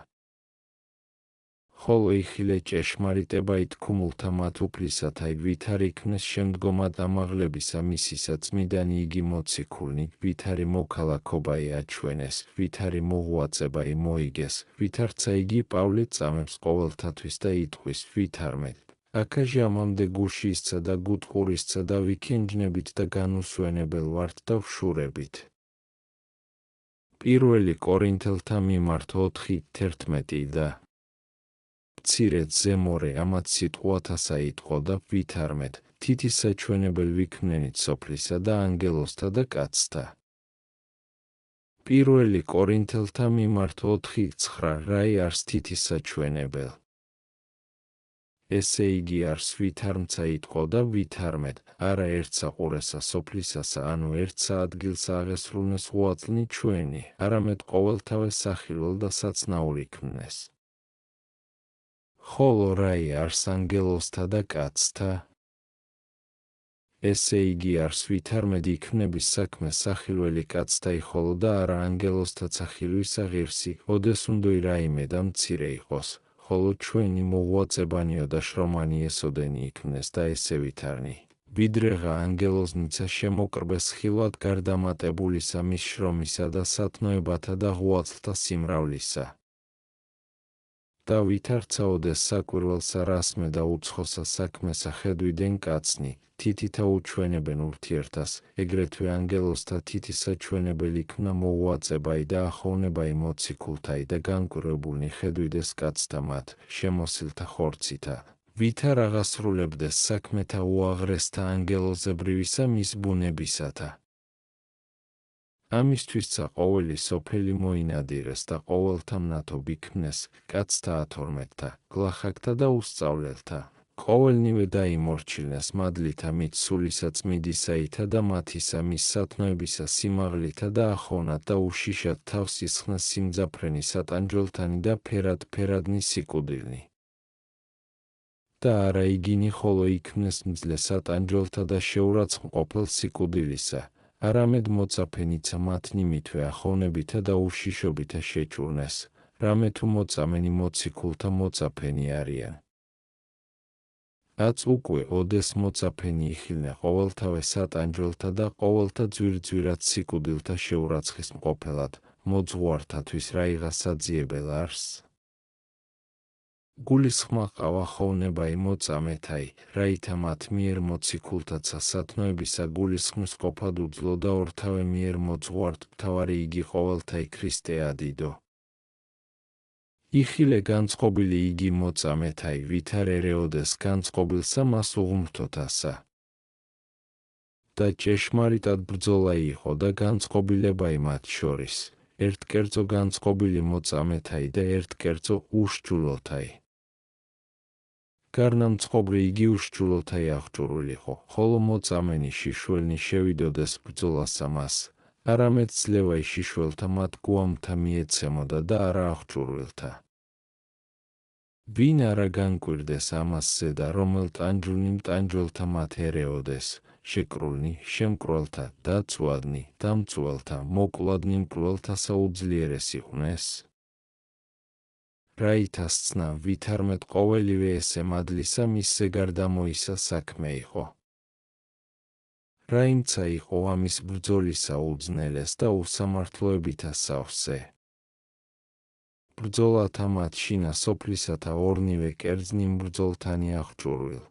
S1: ხოლო იხილე ჭეშმარიტება ითქმულთა მათ უფლისათაი, ვითარ იქნეს შემდგომად ამაღლებისა მისისა წმიდანი იგი მოციქულნი, ვითარი მოქალაქობაი აჩვენეს, ვითარი მოღვაწებაი მოიგეს, ვითარცა იგი პავლე წამებს ყოველთათვის და იტყვის, ვითარმედ. აკა ჟამამდე გუში ისცა და გუტყურისცა და ვიქენჯნებით და განუსვენებელ ვართ და ვშურებით. პირველი კორინთელთა მიმართ 4:11 და მცირედ ზემორე ამათ სიტყვათასა იტყო და ვითარმედ, თითის საჩვენებელ ვიქმნენით სოფლისა და ანგელოსთა და კაცთა. პირველი კორინთელთა მიმართ 4:9 რაი არს თითის საჩვენებელ. ესე იგი არს ვითარმცა იტყო და ვითარმედ, არა ერთსა ყურესა სოფლისასა ანუ ერთსა ადგილსა აღესრულნეს უაწლნი ჩვენი, არამედ ყოველთავე სახილულ და საცნაურ იქმნეს. ხოლო რაი არს ანგელოსთა და კაცთა? ესე იგი არს ვითარმედ იქმნების საქმე სახილველი კაცთა იხოლო და არა ანგელოზთა სახილვისა ღირსი, ოდეს უნდოი რაიმე და მცირე იყოს, ხოლო ჩვენი მოღვაწებანიო და შრომანი ესოდენი იქმნეს და ესე ვითარნი. ვიდრეღა ანგელოზნიცა შემოკრბეს ხილვად გარდამატებულისა მის შრომისა და სათნოებათა და ღვაწლთა სიმრავლისა. და ვითარცა ოდეს საკვირველსა რასმე და უცხოსა საქმესა ხედვიდან კაცნი, თითითა უჩვენებენ ურთიერთას, ეგრეთვე ანგელოზთა თითისა ჩვენებელი იქნა მოღვაწებაი და ახოვნებაი მოციქულთაი და განკვირვებულნი ხედვიდეს კაცთა მათ, შემოსილთა ხორცითა, ვითა რაღაცრულებდეს საქმეთა უაღრესთა ანგელოზებრივისა მის ბუნებისათა. ამისთვისცა ყოველი სოფელი მოინადირეს და ყოველთა მნათობ იქმნეს, კაცთა ათორმეტთა, გლახაკთა და უსწავლელთა. ყოველნივე დაიმორჩილნეს მადლითა მით სულისა წმიდისაითა და მათისა მის სათნოებისა სიმაღლითა და ახოვნად და უშიშად თავს ისხნეს სიმძაფრენი სატანჯველთანი და ფერად-ფერადნი სიკვდილნი. და არა იგინი ხოლო იქმნეს მძლე სატანჯველთა და შეურაცხმყოფელ სიკვდილისა, არამედ მოწაფენიცა მათნი მითვე ახოვნებითა და უშიშობითა შეჭურნეს, რამე თუ მოწამენი მოციქულთა მოწაფენი არიან. აც უკვე ოდეს მოწაფენი იხილნე ყოველთავე სატანჯველთა და ყოველთა ძვირძვირად სიკვდილთა შეურაცხის მყოფელად, მოძღვართათვის რაიღა საძიებელ არს. გულისხმა ყავა ხოვნებაი მოწამეთაი, რაითა მათ მიერ მოციქულთაცა სათნოებისა გულისხმის ყოფად უძლო და ორთავე მიერ მოძღვართ მთავარი იგი ყოველთაი ქრისტე ადიდო. იხილე განწყობილი იგი მოწამეთაი, ვითარ ერეოდეს განწყობილსა მას უღმრთოთასა. და ჭეშმარიტად ბრძოლა იყო და განწყობილებაი მათ შორის, ერთ კერძო განწყობილი მოწამეთაი და ერთ კერძო უშჯულოთაი. გარნამწყობრი იგი უშჯულოთაი აღჭურულიყო, ხოლო მოწამენი შიშველნი შევიდოდეს ბრძოლასა მას, არამედ ძლევაი შიშველთა მათ გუამთა მიეცემოდა და არა აღჭურვილთა. ვინ არა განკვირდეს ამასზე და რომელ ტანჯულნი მტანჯველთა მათ ერეოდეს, შეკრულნი, შემკრულთა, დაწვადნი, დამწვალთა, მოკლადნი მკვლელთასა უძლიერეს იყვნეს. რაითას ცნა ვითარმედ ყოველივე ესე მადლისა მისზე გარდამოისა საქმე იყო. რაიმცა იყო ამის ბრძოლისა უძნელეს და უსამართლოებითა სავსე. ბრძოლათა მათ შინა სოფლისათა ორნივე კერძნი მბრძოლთანი აღჭურვილ.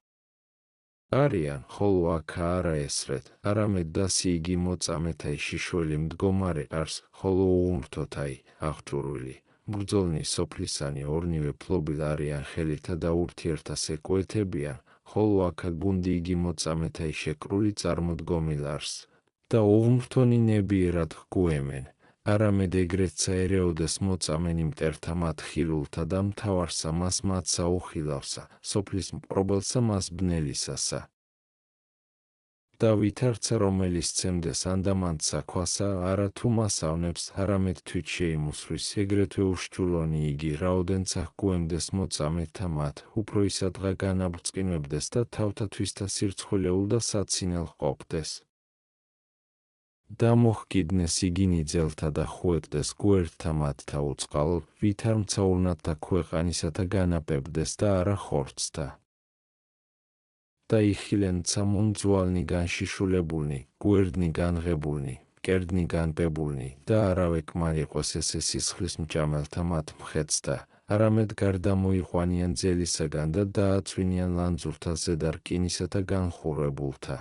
S1: არიან, ხოლო აქა არა ესრეთ, არამედ დასი იგი მოწამეთაი შიშველი მდგომარე არს, ხოლო უღმრთოთაი, აღჭურვილი. ბრძოლნი სოფლისანი ორნივე ფლობილ არიან ხელითა და ურთიერთას ეკოეთებიან, ხოლო აქა გუნდი იგი მოწამეთაი შეკრული წარმოდგომილ არს. და უღმრთონი ნებიერად ჰგუემენ, არამედ ეგრეთსა ერეოდეს მოწამენი მტერთა მათ ხილულთა და მთავარსა მას მათსა უხილავსა, სოფლის მპყრობელსა მას ბნელისასა. და ვითარცა რომელიც ცემდეს ანდამანტსა ქვასა არა თუ მას ავნებს, არამედ თვით შეიმუსვრის, ეგრეთვე უშჯულონი იგი რაოდენცა ჰგუემდეს მოწამეთა მათ, უფრო ისადღა განაბრწყინვებდეს და თავთათვისთა სირცხვილეულ და საცინელ ყოფდეს. და მოჰკიდნეს იგინი ძელთა და ხუეტდეს გვერდთა მათთა უწყალო, ვითარ მცაურნათთა ქვეყანისათა განაპებდეს და არა ხორცთა. და იხილენ ცამონძვალნი განშიშულებულნი, გვერდნი განღებულნი, მკერდნი განპებულნი და არავე კმარიყოს ესე სისხლის მჭამელთა მათ მხეცდა, არამედ გარდამოიყვანიან ძელისაგან და დააწვინიან ლანძურთა ზედა რკინისათა განხურებულთა.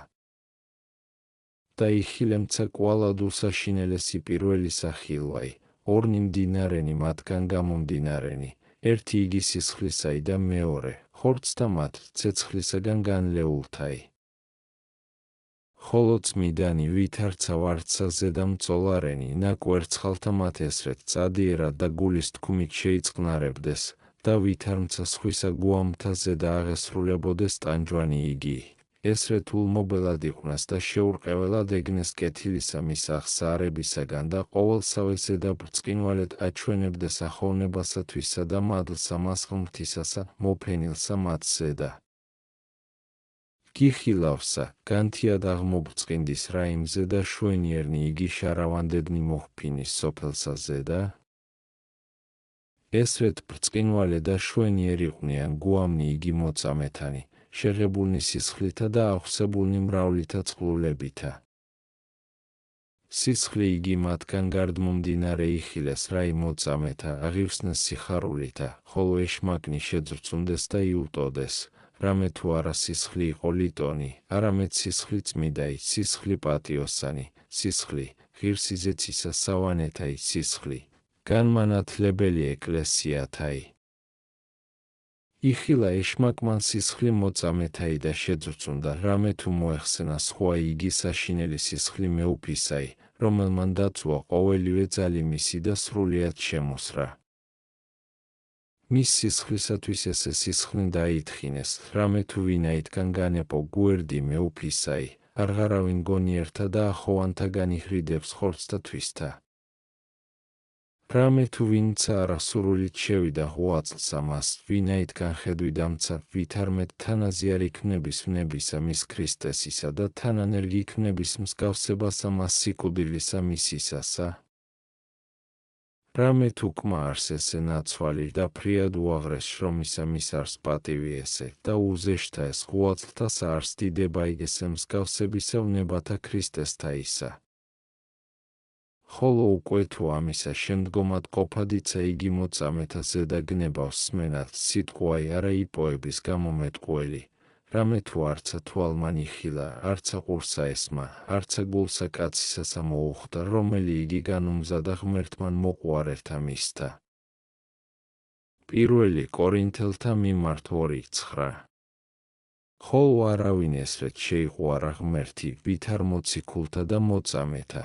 S1: და იხილემცა კვალად უსაშინელესი პირველი სახილვაი, ორნი მდინარენი მათგან გამომდინარენი, ერთი იგი სისხლისაი და მეორე, ხორცთა მათ, ცეცხლისაგან განლეულთაი. ხოლო წმიდანი ვითარცა ვარდსა ზედა მწოლარენი, ნაკვერცხალთა მათ ესრეთ წადიერად და გულის თქმით შეიწყნარებდეს, და ვითარმცა სხვისა გუამთა ზედა აღესრულებოდეს ტანჯვანი იგი. ესრეთ ულმობელად იყვნეს და შეურყეველად ეგნეს კეთილისა მის აღსაარებისაგან და ყოველსავე ზედა ბრწყინვალედ აჩვენებდეს ახოვნებასათვისა და მადლსა მას ღმრთისასა, მოფენილსა მათ ზედა. გიხილავსა, განთიად აღმობრწყინდის რა იმზე და შვენიერნი იგი შარავანდედნი მოჰფინის სოფელსა ზედა? ესრეთ ბრწყინვალე და შვენიერი ყვნიან გუამნი იგი მოწამეთანი, შეღებულნი სისხლითა და აღსებულნი მრავლითა წყლულებითა. სისხლი იგი მათგან გარდმომდინარე იხილეს რა იმოწამეთა, აღივსნეს სიხარულითა, ხოლო ეშმაკნი შეძრწუნდეს და იუტოდეს. რამე თუ არა სისხლი იყო ლიტონი, არამედ სისხლი წმიდაი, სისხლი პატიოსანი, სისხლი, ღირსი ზეცისა სავანეთაი, სისხლი, განმანათლებელი ეკლესიათაი. იხილა ეშმაკმან სისხლი მოწამეთაი და შეძრწუნდა, რამე თუ მოეხსენა სხვა იგი საშინელი სისხლი მეუფისაი, რომელმან დაწვა ყოველივე ძალი მისი და სრულიად შემოსრა. მის სისხლისათვის ესე სისხლი დაითხრინეს, რამე თუ ვინაითგან განეპო გვერდი მეუფისაი, აღარავინ გონიერთა და ახოვანთაგან იჰრიდებს ხორცთა თვისთა. რამე თუ ვინცა არა სრულით შევიდა ღვაწლსა მას, ვინაითგან ხედვიდამცა, ვითარმეთ თანაზიარი იქნების ვნებისა მის ქრისტესისა და თანანერგი იქნების მსგავსებასა მას სიკვდილისა მისისასა. რამე თუ კმაარს ესე ნაცვალი და ფრიად უაღრეს შრომისა მის არს პატივი ესე და უზეშთა ეს ღვაწლთა საარს დიდებაი ესე მსგავსებისა ვნებათა ქრისტესთა ისა. ხოლო უკვე თუ ამისა შემდგომად ყოფადიცა იგი მოწამეთა ზედა გნებავს სმენად სიტყვაი არა იპოების გამომეტყველი, რამე თუ არცა თვალმან იხილა, არცა ყურსა ესმა, არცა გულსა კაცისასა მოუხდა, რომელი იგი განუმზადა ღმერთმან მოყვარელთა მისთა. პირველი კორინთელთა მიმართ 2:9. ხოლო არავინ ესრეთ შეიყვარა ღმერთი, ვით არ მოციქულთა და მოწამეთა.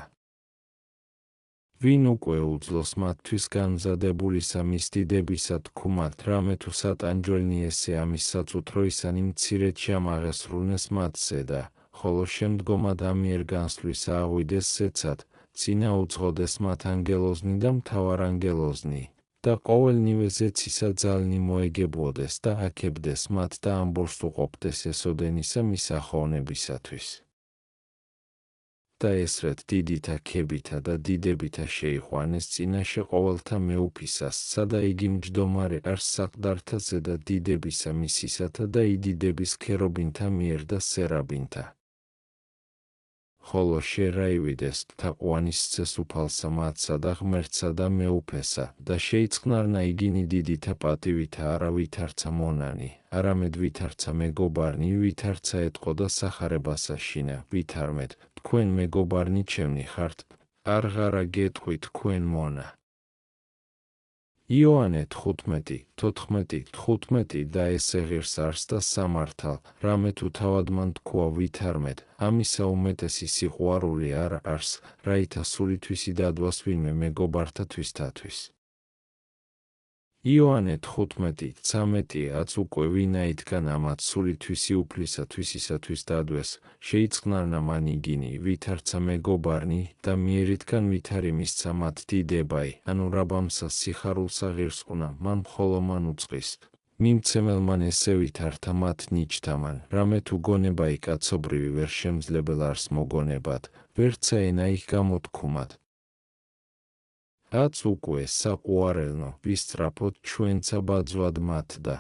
S1: ვინ უკვე უძლოს მათთვის განმზადებულისა მის დიდებისა თქმად, რამე თუ სატანჯველნი ესე ამის საწუთროისანი მცირედ შემაღესრულნეს მათზე და, ხოლო შემდგომად ამიერ განსვლისა აღვიდეს ზეცად, წინა უძღოდეს მათ ანგელოზნი და მთავარანგელოზნი, და ყოველნივე ზეცისა ძალნი მოეგებოდეს და აქებდეს მათ და ამბოლს უყოფდეს ესოდენისა მის ახოვნებისათვის. და ესრეთ დიდითა ქებითა და დიდებითა შეიყვანეს წინაშე ყოველთა მეუფისას, სადა იგი მჯდომარე არს საყდართაზე და დიდებისა მისისათა და იდიდების ქერობინთა მიერ და სერაბინთა. ხოლო შერაივიდეს თაყვანისცეს უფალსა მათსა და ღმერთსა და მეუფესა და შეიწყნარნა იგინი დიდითა პატივითა არა ვითარცა მონანი, არამედ ვითარცა მეგობარნი, ვითარცა ეტყო და სახარებასა შინა, ვითარმეთ, თქვენ მეგობარნი ჩემნი ხართ, აღარა გეტყვი თქვენ მონა. იოანე 15:14-15 და ესე ღირს არს და სამართალ, რამე თუ თავად მან თქვა ვითარმეთ, ამისა უმეტესი სიყვარული არ არს, რაითა სულითვისი დადვას ვინმე მეგობართა თვისთათვის. იოანე 15:13 უკვე ვინაითგან ამათ სულითვისი უფლისათვის ისათვის დადვეს, შეიწყნარნა მან იგინი, ვითარცა მეგობარნი და მიერითგან ვითარი მისცა მათ დიდებაი, ანუ რაბამსა სიხარულსა ღირსყუნა, მან მხოლო მან უწყის. მიმცემელმან ესე ვითართა მათ ნიჭთამან, რამე თუ გონებაი კაცობრივი ვერ შემძლებელ არს მოგონებად, ვერცა ენა იქ გამოთქმად. აც უკვე საყვარელნო, ვისწრაფოთ ჩვენცა ბაძვად მათდა.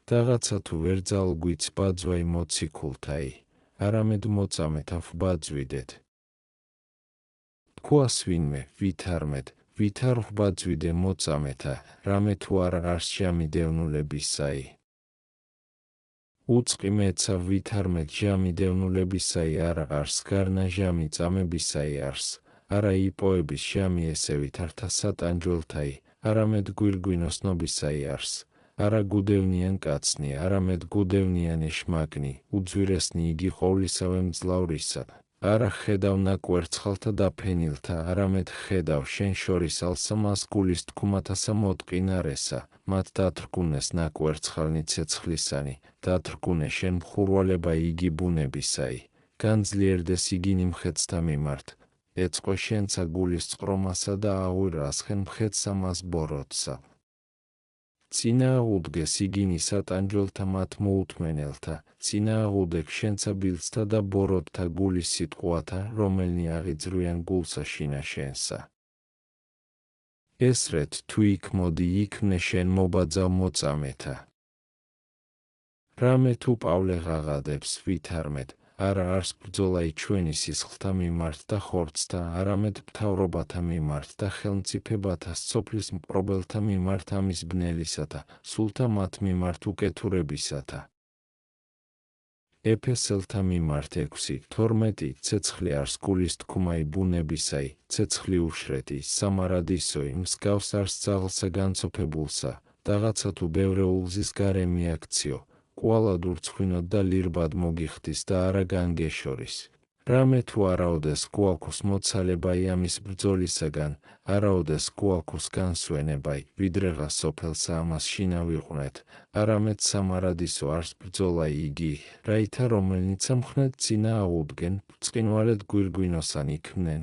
S1: რაღაცა თუ ვერ ძალგვიც ბაძვაი მოციქულთაი, არამედ მოწამეთა ვბაძვიდეთ. თქვას ვინმე, ვითარმეთ, ვითარ ვბაძვიდე მოწამეთა, რამე თუ არა არს ჟამი დევნულებისაი. უწყი მეცა ვითარმეთ ჟამი დევნულებისაი არა არს, გარნა ჟამი წამებისაი არს. არა იპოების ჟამი ესე ვითართა სატანჯველთაი, არამედ გვირგვინოსნობისაი არს. არა გუდევნიან კაცნი, არამედ გუდევნიან ეშმაკნი, უძვირესნი იგი ყოვლისავე მძლავრისა. არა ხედავ ნაკვერცხალთა და ფენილთა, არამედ ხედავ შენ შორის ალსამას გულის თქმათასა მოტყინარესა, მათ დათრგუნეს ნაკვერცხალნი ცეცხლისანი, დათრგუნე შენ მხურვალება იგი ბუნებისაი, განძლიერდეს იგინი მხედსთა მიმართ. ეწყო შენცა გულის წყრომასა და აღვირ ასხენ მხედსა მას ბოროტსა. წინააღმდეგეს იგინი სატანჯველთა მათ მოუთმენელთა, წინააღმდეგ შენცა ბილწთა და ბოროტთა გულის სიტყვათა, რომელნი აღიძრვიან გულსა შინა შენსა. ესრეთ თუ იქ მოდი იქმნე შენ მობაძავ მოწამეთა. რამე თუ პავლე ღაღადებს ვითარმეთ, არა არს ბრძოლაი ჩვენი სისხლთა მიმართ და ხორცთა, არამედ მთავრობათა მიმართ და ხელმწიფებათა სოფლის მპყრობელთა მიმართ ამის ბნელისათა, სულთა მათ მიმართ უკეთურებისათა. ეფესელთა მიმართ 6:12 ცეცხლი არს გულის თქუმაი ბუნებისაი, ცეცხლი უშრეთი, სამარადისოი, მსგავს არს ძაღლსა განცოფებულსა, დაღაცა თუ ბევრეულზის გარე მიაქციო, კვალად ურცხვინოთ და ლირბად მოგიხდის და არა განგეშორის. რამე თუ არაოდეს გვაქვს მოცალებაი ამის ბრძოლისაგან, არაოდეს გვაქვს განსვენებაი, ვიდრეღა სოფელსა ამას შინავიყვნეთ, არამედ სამარადისო არს ბრძოლაი იგი, რაითა რომელნიც ამხნედ წინააღმდგენ, ბრწყინვალედ გვირგვინოსან იქმნენ.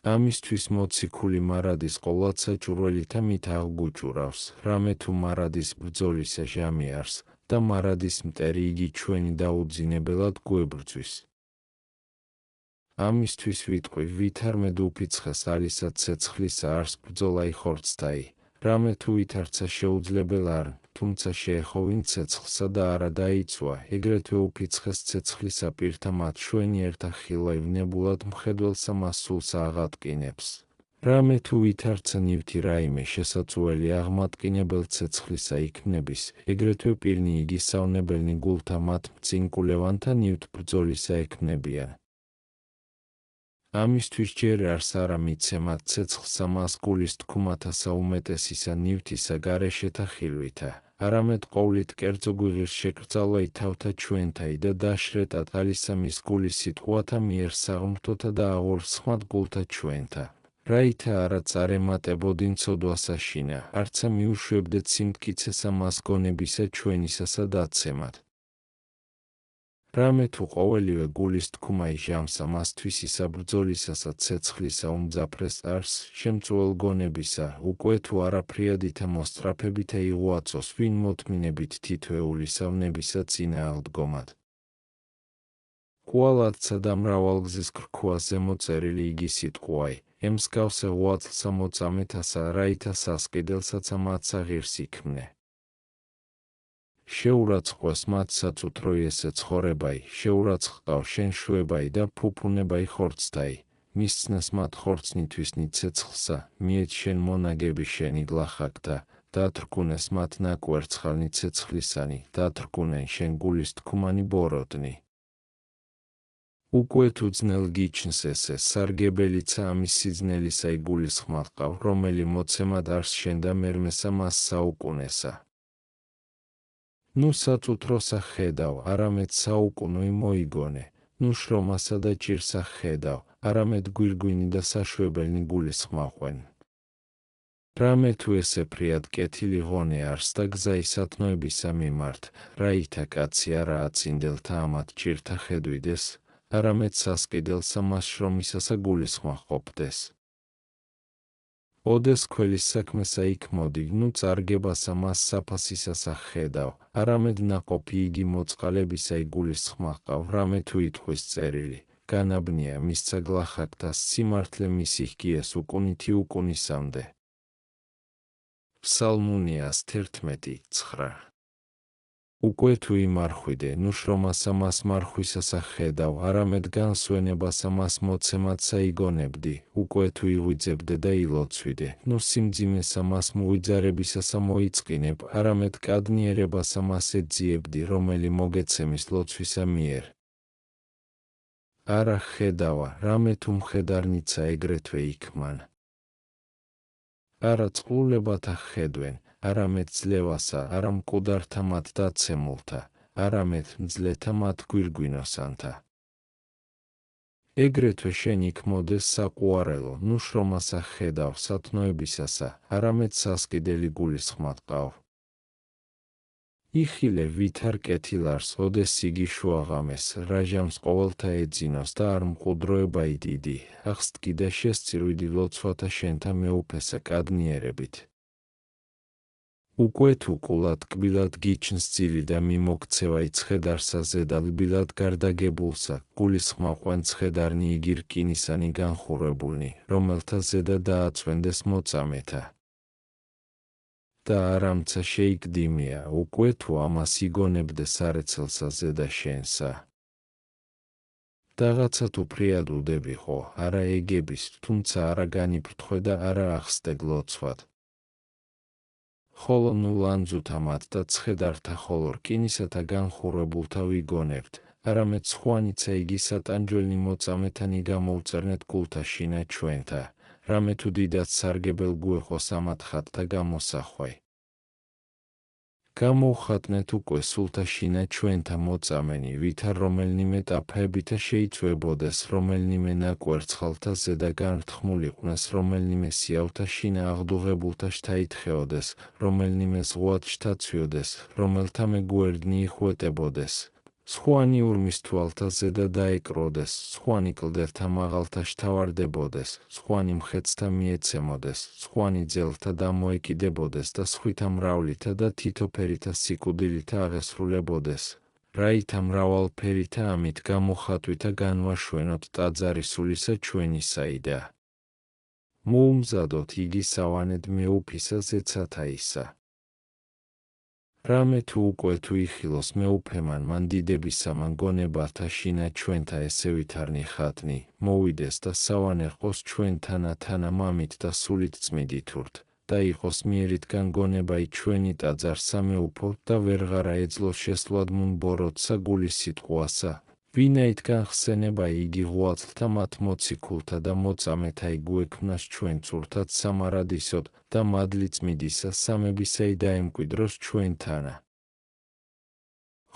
S1: ამისთვის მოციქული მარადის ყოლაცა ჭურველითა მით აღგუჭურავს, რამე თუ მარადის ბრძოლისა ჟამი არს, და მარადის მტერი იგი ჩვენი დაუძინებელად გვებრძვის. ამისთვის ვიტყვი ვითარმედ უფიცხეს ალისა ცეცხლისა არს ბრძოლაი ხორცთაი, რამე თუ ვითარცა შეუძლებელი არ, თუმცა შეეხოვინ ცეცხლსა და არა დაიცვა, ეგრეთვე უფიცხეს ცეცხლისა პირთა მათ შვენიერთა ხილვა ივნებულად მხედველსა მასულსა აღატკინებს. რამე თუ ვითარცა ნივთი რაიმე შესაწუველი აღმატკინებელ ცეცხლისა იქმნების, ეგრეთვე პირნი იგისავნებელნი გულთა მათ მწინკულევანთა ნივთ ბრძოლისა ექმნებიან. ამისთვის ჯერ არს არა მიცემათ ცეცხლსა მას გულის თქუმათასა უმეტესისა ნივთისა გარეშეთა ხილვითა, არამედ ყოვლით კერძო გვიღირს შეკრძალვაი თავთა ჩვენთაი და დაშრეტად ალისა მის გულის სიტყვათა მიერ საღმრთოთა და აღორსხმად გულთა ჩვენთა. რაითა არა წარემატებოდინ ცოდვასა შინა, არცა მიუშვებდეთ სიმტკიცესა მას გონებისა ჩვენისასა დაცემად. რამე თუ ყოველივე გულის თქუმაი ჟამსა მასთვის ისა ბრძოლისასა ცეცხლისა უმძაფრეს არს, შემწუელ გონებისა, უკვე თუ არაფრიადითა მოსწრაფებითა იღუაწოს ვინ მოთმინებით თითოეული სავნებისა წინააღმდგომად. კვალადსა და მრავალგზის ქრქუას ზემოწერილი იგი სიტყვაი, ემსგავსე ღვაწლსა მოწამეთასა, რაითა სასყიდელსაც ამაცა ღირს იქმნე. შეურაცხყვეს მათ საწუთრო ესე ცხოვრებაი, შეურაცხყავ შენ შვებაი და ფუფუნებაი ხორცთაი, მისცნეს მათ ხორცნითვის ნიცეცხლსა, მიეც შენ მონაგები შენი გლახაკთა, დათრგუნეს მათ ნაკვერცხალნი ცეცხლისანი, დათრგუნენ შენ გულის თქუმანი ბოროტნი. უკვე თუ ძნელ გიჩნს ესე, სარგებელიცა ამის სიძნელისაი გულისხმად ყავ, რომელი მოცემად არს შენ და მერმესა მას საუკუნესა. ნუ საწუთროსა ხედავ, არამედ საუკუნოი მოიგონე, ნუ შრომასა და ჭირსა ხედავ, არამედ გვირგვინი და საშვებელნი გულისხმაყვენ. რამე თუ ესე ფრიად კეთილი ღონე არს და გზა ისათნოებისა მიმართ, რაითა კაცი არა აწინდელთა ამათ ჭირთა ხედვიდეს, არამედ სასყიდელსა მას შრომისასა გულისხმაყოფდეს. ოდეს ქველის საქმესა იქ მოდი, ნუ წარგებასა მას საფასისასა ხედავ, არამედ ნაყოფი იგი მოწყალებისა იგულისხმაყავ, რამე თუ ითქვის წერილი, განაბნია მისცა გლახაკთა სიმართლე მისი ჰგიეს უკუნითი უკუნისამდე. ფსალმუნიას 11:9 უკვე თუ იმარხვიდე, ნუ შრომასა მას მარხვისასა ხედავ, არამედ განსვენებასა მას მოცემათსა იგონებდი, უკვე თუ იღვიძებდე და ილოცვიდე, ნუ სიმძიმესა მას მუვიძარებისასა მოიწყინებ, არამედ კადნიერებასა მას ეძიებდი, რომელი მოგეცემის ლოცვისა მიერ. არა ხედავა, რამე თუ მხედარნიცა ეგრეთვე იქმან. არა წყლულებათა ხედვენ, არამედ ძლევასა, არა მკვდართა მათ დაცემულთა, არამედ მძლეთა მათ გვირგვინოსანთა. ეგრეთვე შენ იქ მოდეს საყუარელო, ნუ შრომასა ხედავ სათნოებისასა, არამედ სასყიდელი გულისხმად ყავ. იხილე ვითარ კეთილარს, ოდეს იგი შუაღამეს, რა ჟამს ყოველთა ეძინოს და არ მყუდროებაი დიდი, აღსტკი და შესწირვიდი ლოცვათა შენთა მეუფესა კადნიერებით. უკვე თუ კულად კბილად გიჩნს ძილი და მიმოქცევა იცხედარსა ზედა ლბილად გარდაგებულსა, გულისხმავყვენ ცხედარნი იგი რკინისანი განხურებულნი, რომელთა ზედა დააწვენდეს მოწამეთა. და არამცა შეიკდიმია, უკვე თუ ამას იგონებდეს არეცელსა ზედა შენსა. რაღაცა თუ ფრიად უდები ხო, არა ეგების, თუმცა არა განიფრთხვე და არა ახსდე გლოცვად. ხოლო ნუ ლანძუთა მათ და ცხედართა ხოლო რკინისათა განხურებულთა ვიგონებთ, არამედ სხვანიცა იგი სატანჯველნი მოწამეთანი გამოუწერნეთ გულთა შინა ჩვენთა, რამე თუ დიდად სარგებელ გუეხოს ამათხათთა გამოსახვე. გამოუხატნეთ უკვე სულთა შინა ჩვენთა მოწამენი, ვითა რომელნიმე ტაფაებითა შეიწვებოდეს, რომელნიმე ნაკვერცხალთა ზედა განრთქმულიყვნეს, რომელნიმე სიავთა შინა აღდუღებულთა შთაითხეოდეს, რომელნიმე ზღვად შთაცვიოდეს, რომელთა მეგვერდნი იხვეტებოდეს. სხვანი ურმის თვალთა ზედა დაეკროდეს, სხვანი კლდერთა მაღალთა შთავარდებოდეს, სხვანი მხეცთა მიეცემოდეს, სხვანი ძელთა დამოეკიდებოდეს და სხვითა მრავლითა და თითოფერითა სიკვდილითა აღესრულებოდეს. რაითა მრავალფერითა ამით გამოხატვითა განვაშვენოთ ტაძარი სულისა ჩვენისაიდა. მოუმზადოთ იგი სავანედ მეუფისა ზეცათაისა. რამე თუ უკვე თუ იხილოს მეუფემან მან დიდებისა მანგონებათა შინა ჩვენთა ესე ვითარნი ხატნი, მოვიდეს და სავანერყოს ჩვენთანა თანა მამით და სულით წმიდითურთ, და იყოს მიერითგან გონებაი ჩვენი ტაძარსა მეუფო და ვერღარა ეძლოს შესვლად მუნბოროტსა გულის სიტყვასა, ვინაითგან ხსენებაი იგი ღვაწლთა მათ მოციქულთა და მოწამეთა იგუექმნას ჩვენ წურთად სამარადისოდ და მადლი წმიდისა სამებისაი დაემკვიდროს ჩვენთანა.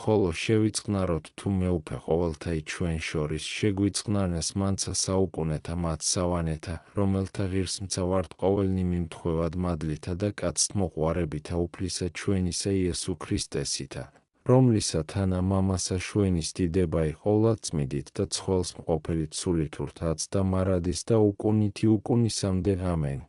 S1: ხოლო შევიწყნაროთ თუ მეუფე ყოველთაი ჩვენ შორის შეგვიწყნარნეს მანცა საუკუნეთა მათ სავანეთა, რომელთა ღირსმცა ვართ ყოველნი მიმთხვევად მადლითა და კაცთმოყვარებითა უფლისა ჩვენისა იესუ ქრისტესითა, რომლისა თანა მამასა შვენის დიდებაი ყოვლად წმიდით და ცხველს მყოფელით სულითურთაც და მარადის და უკუნითი უკუნისამდე ამენ.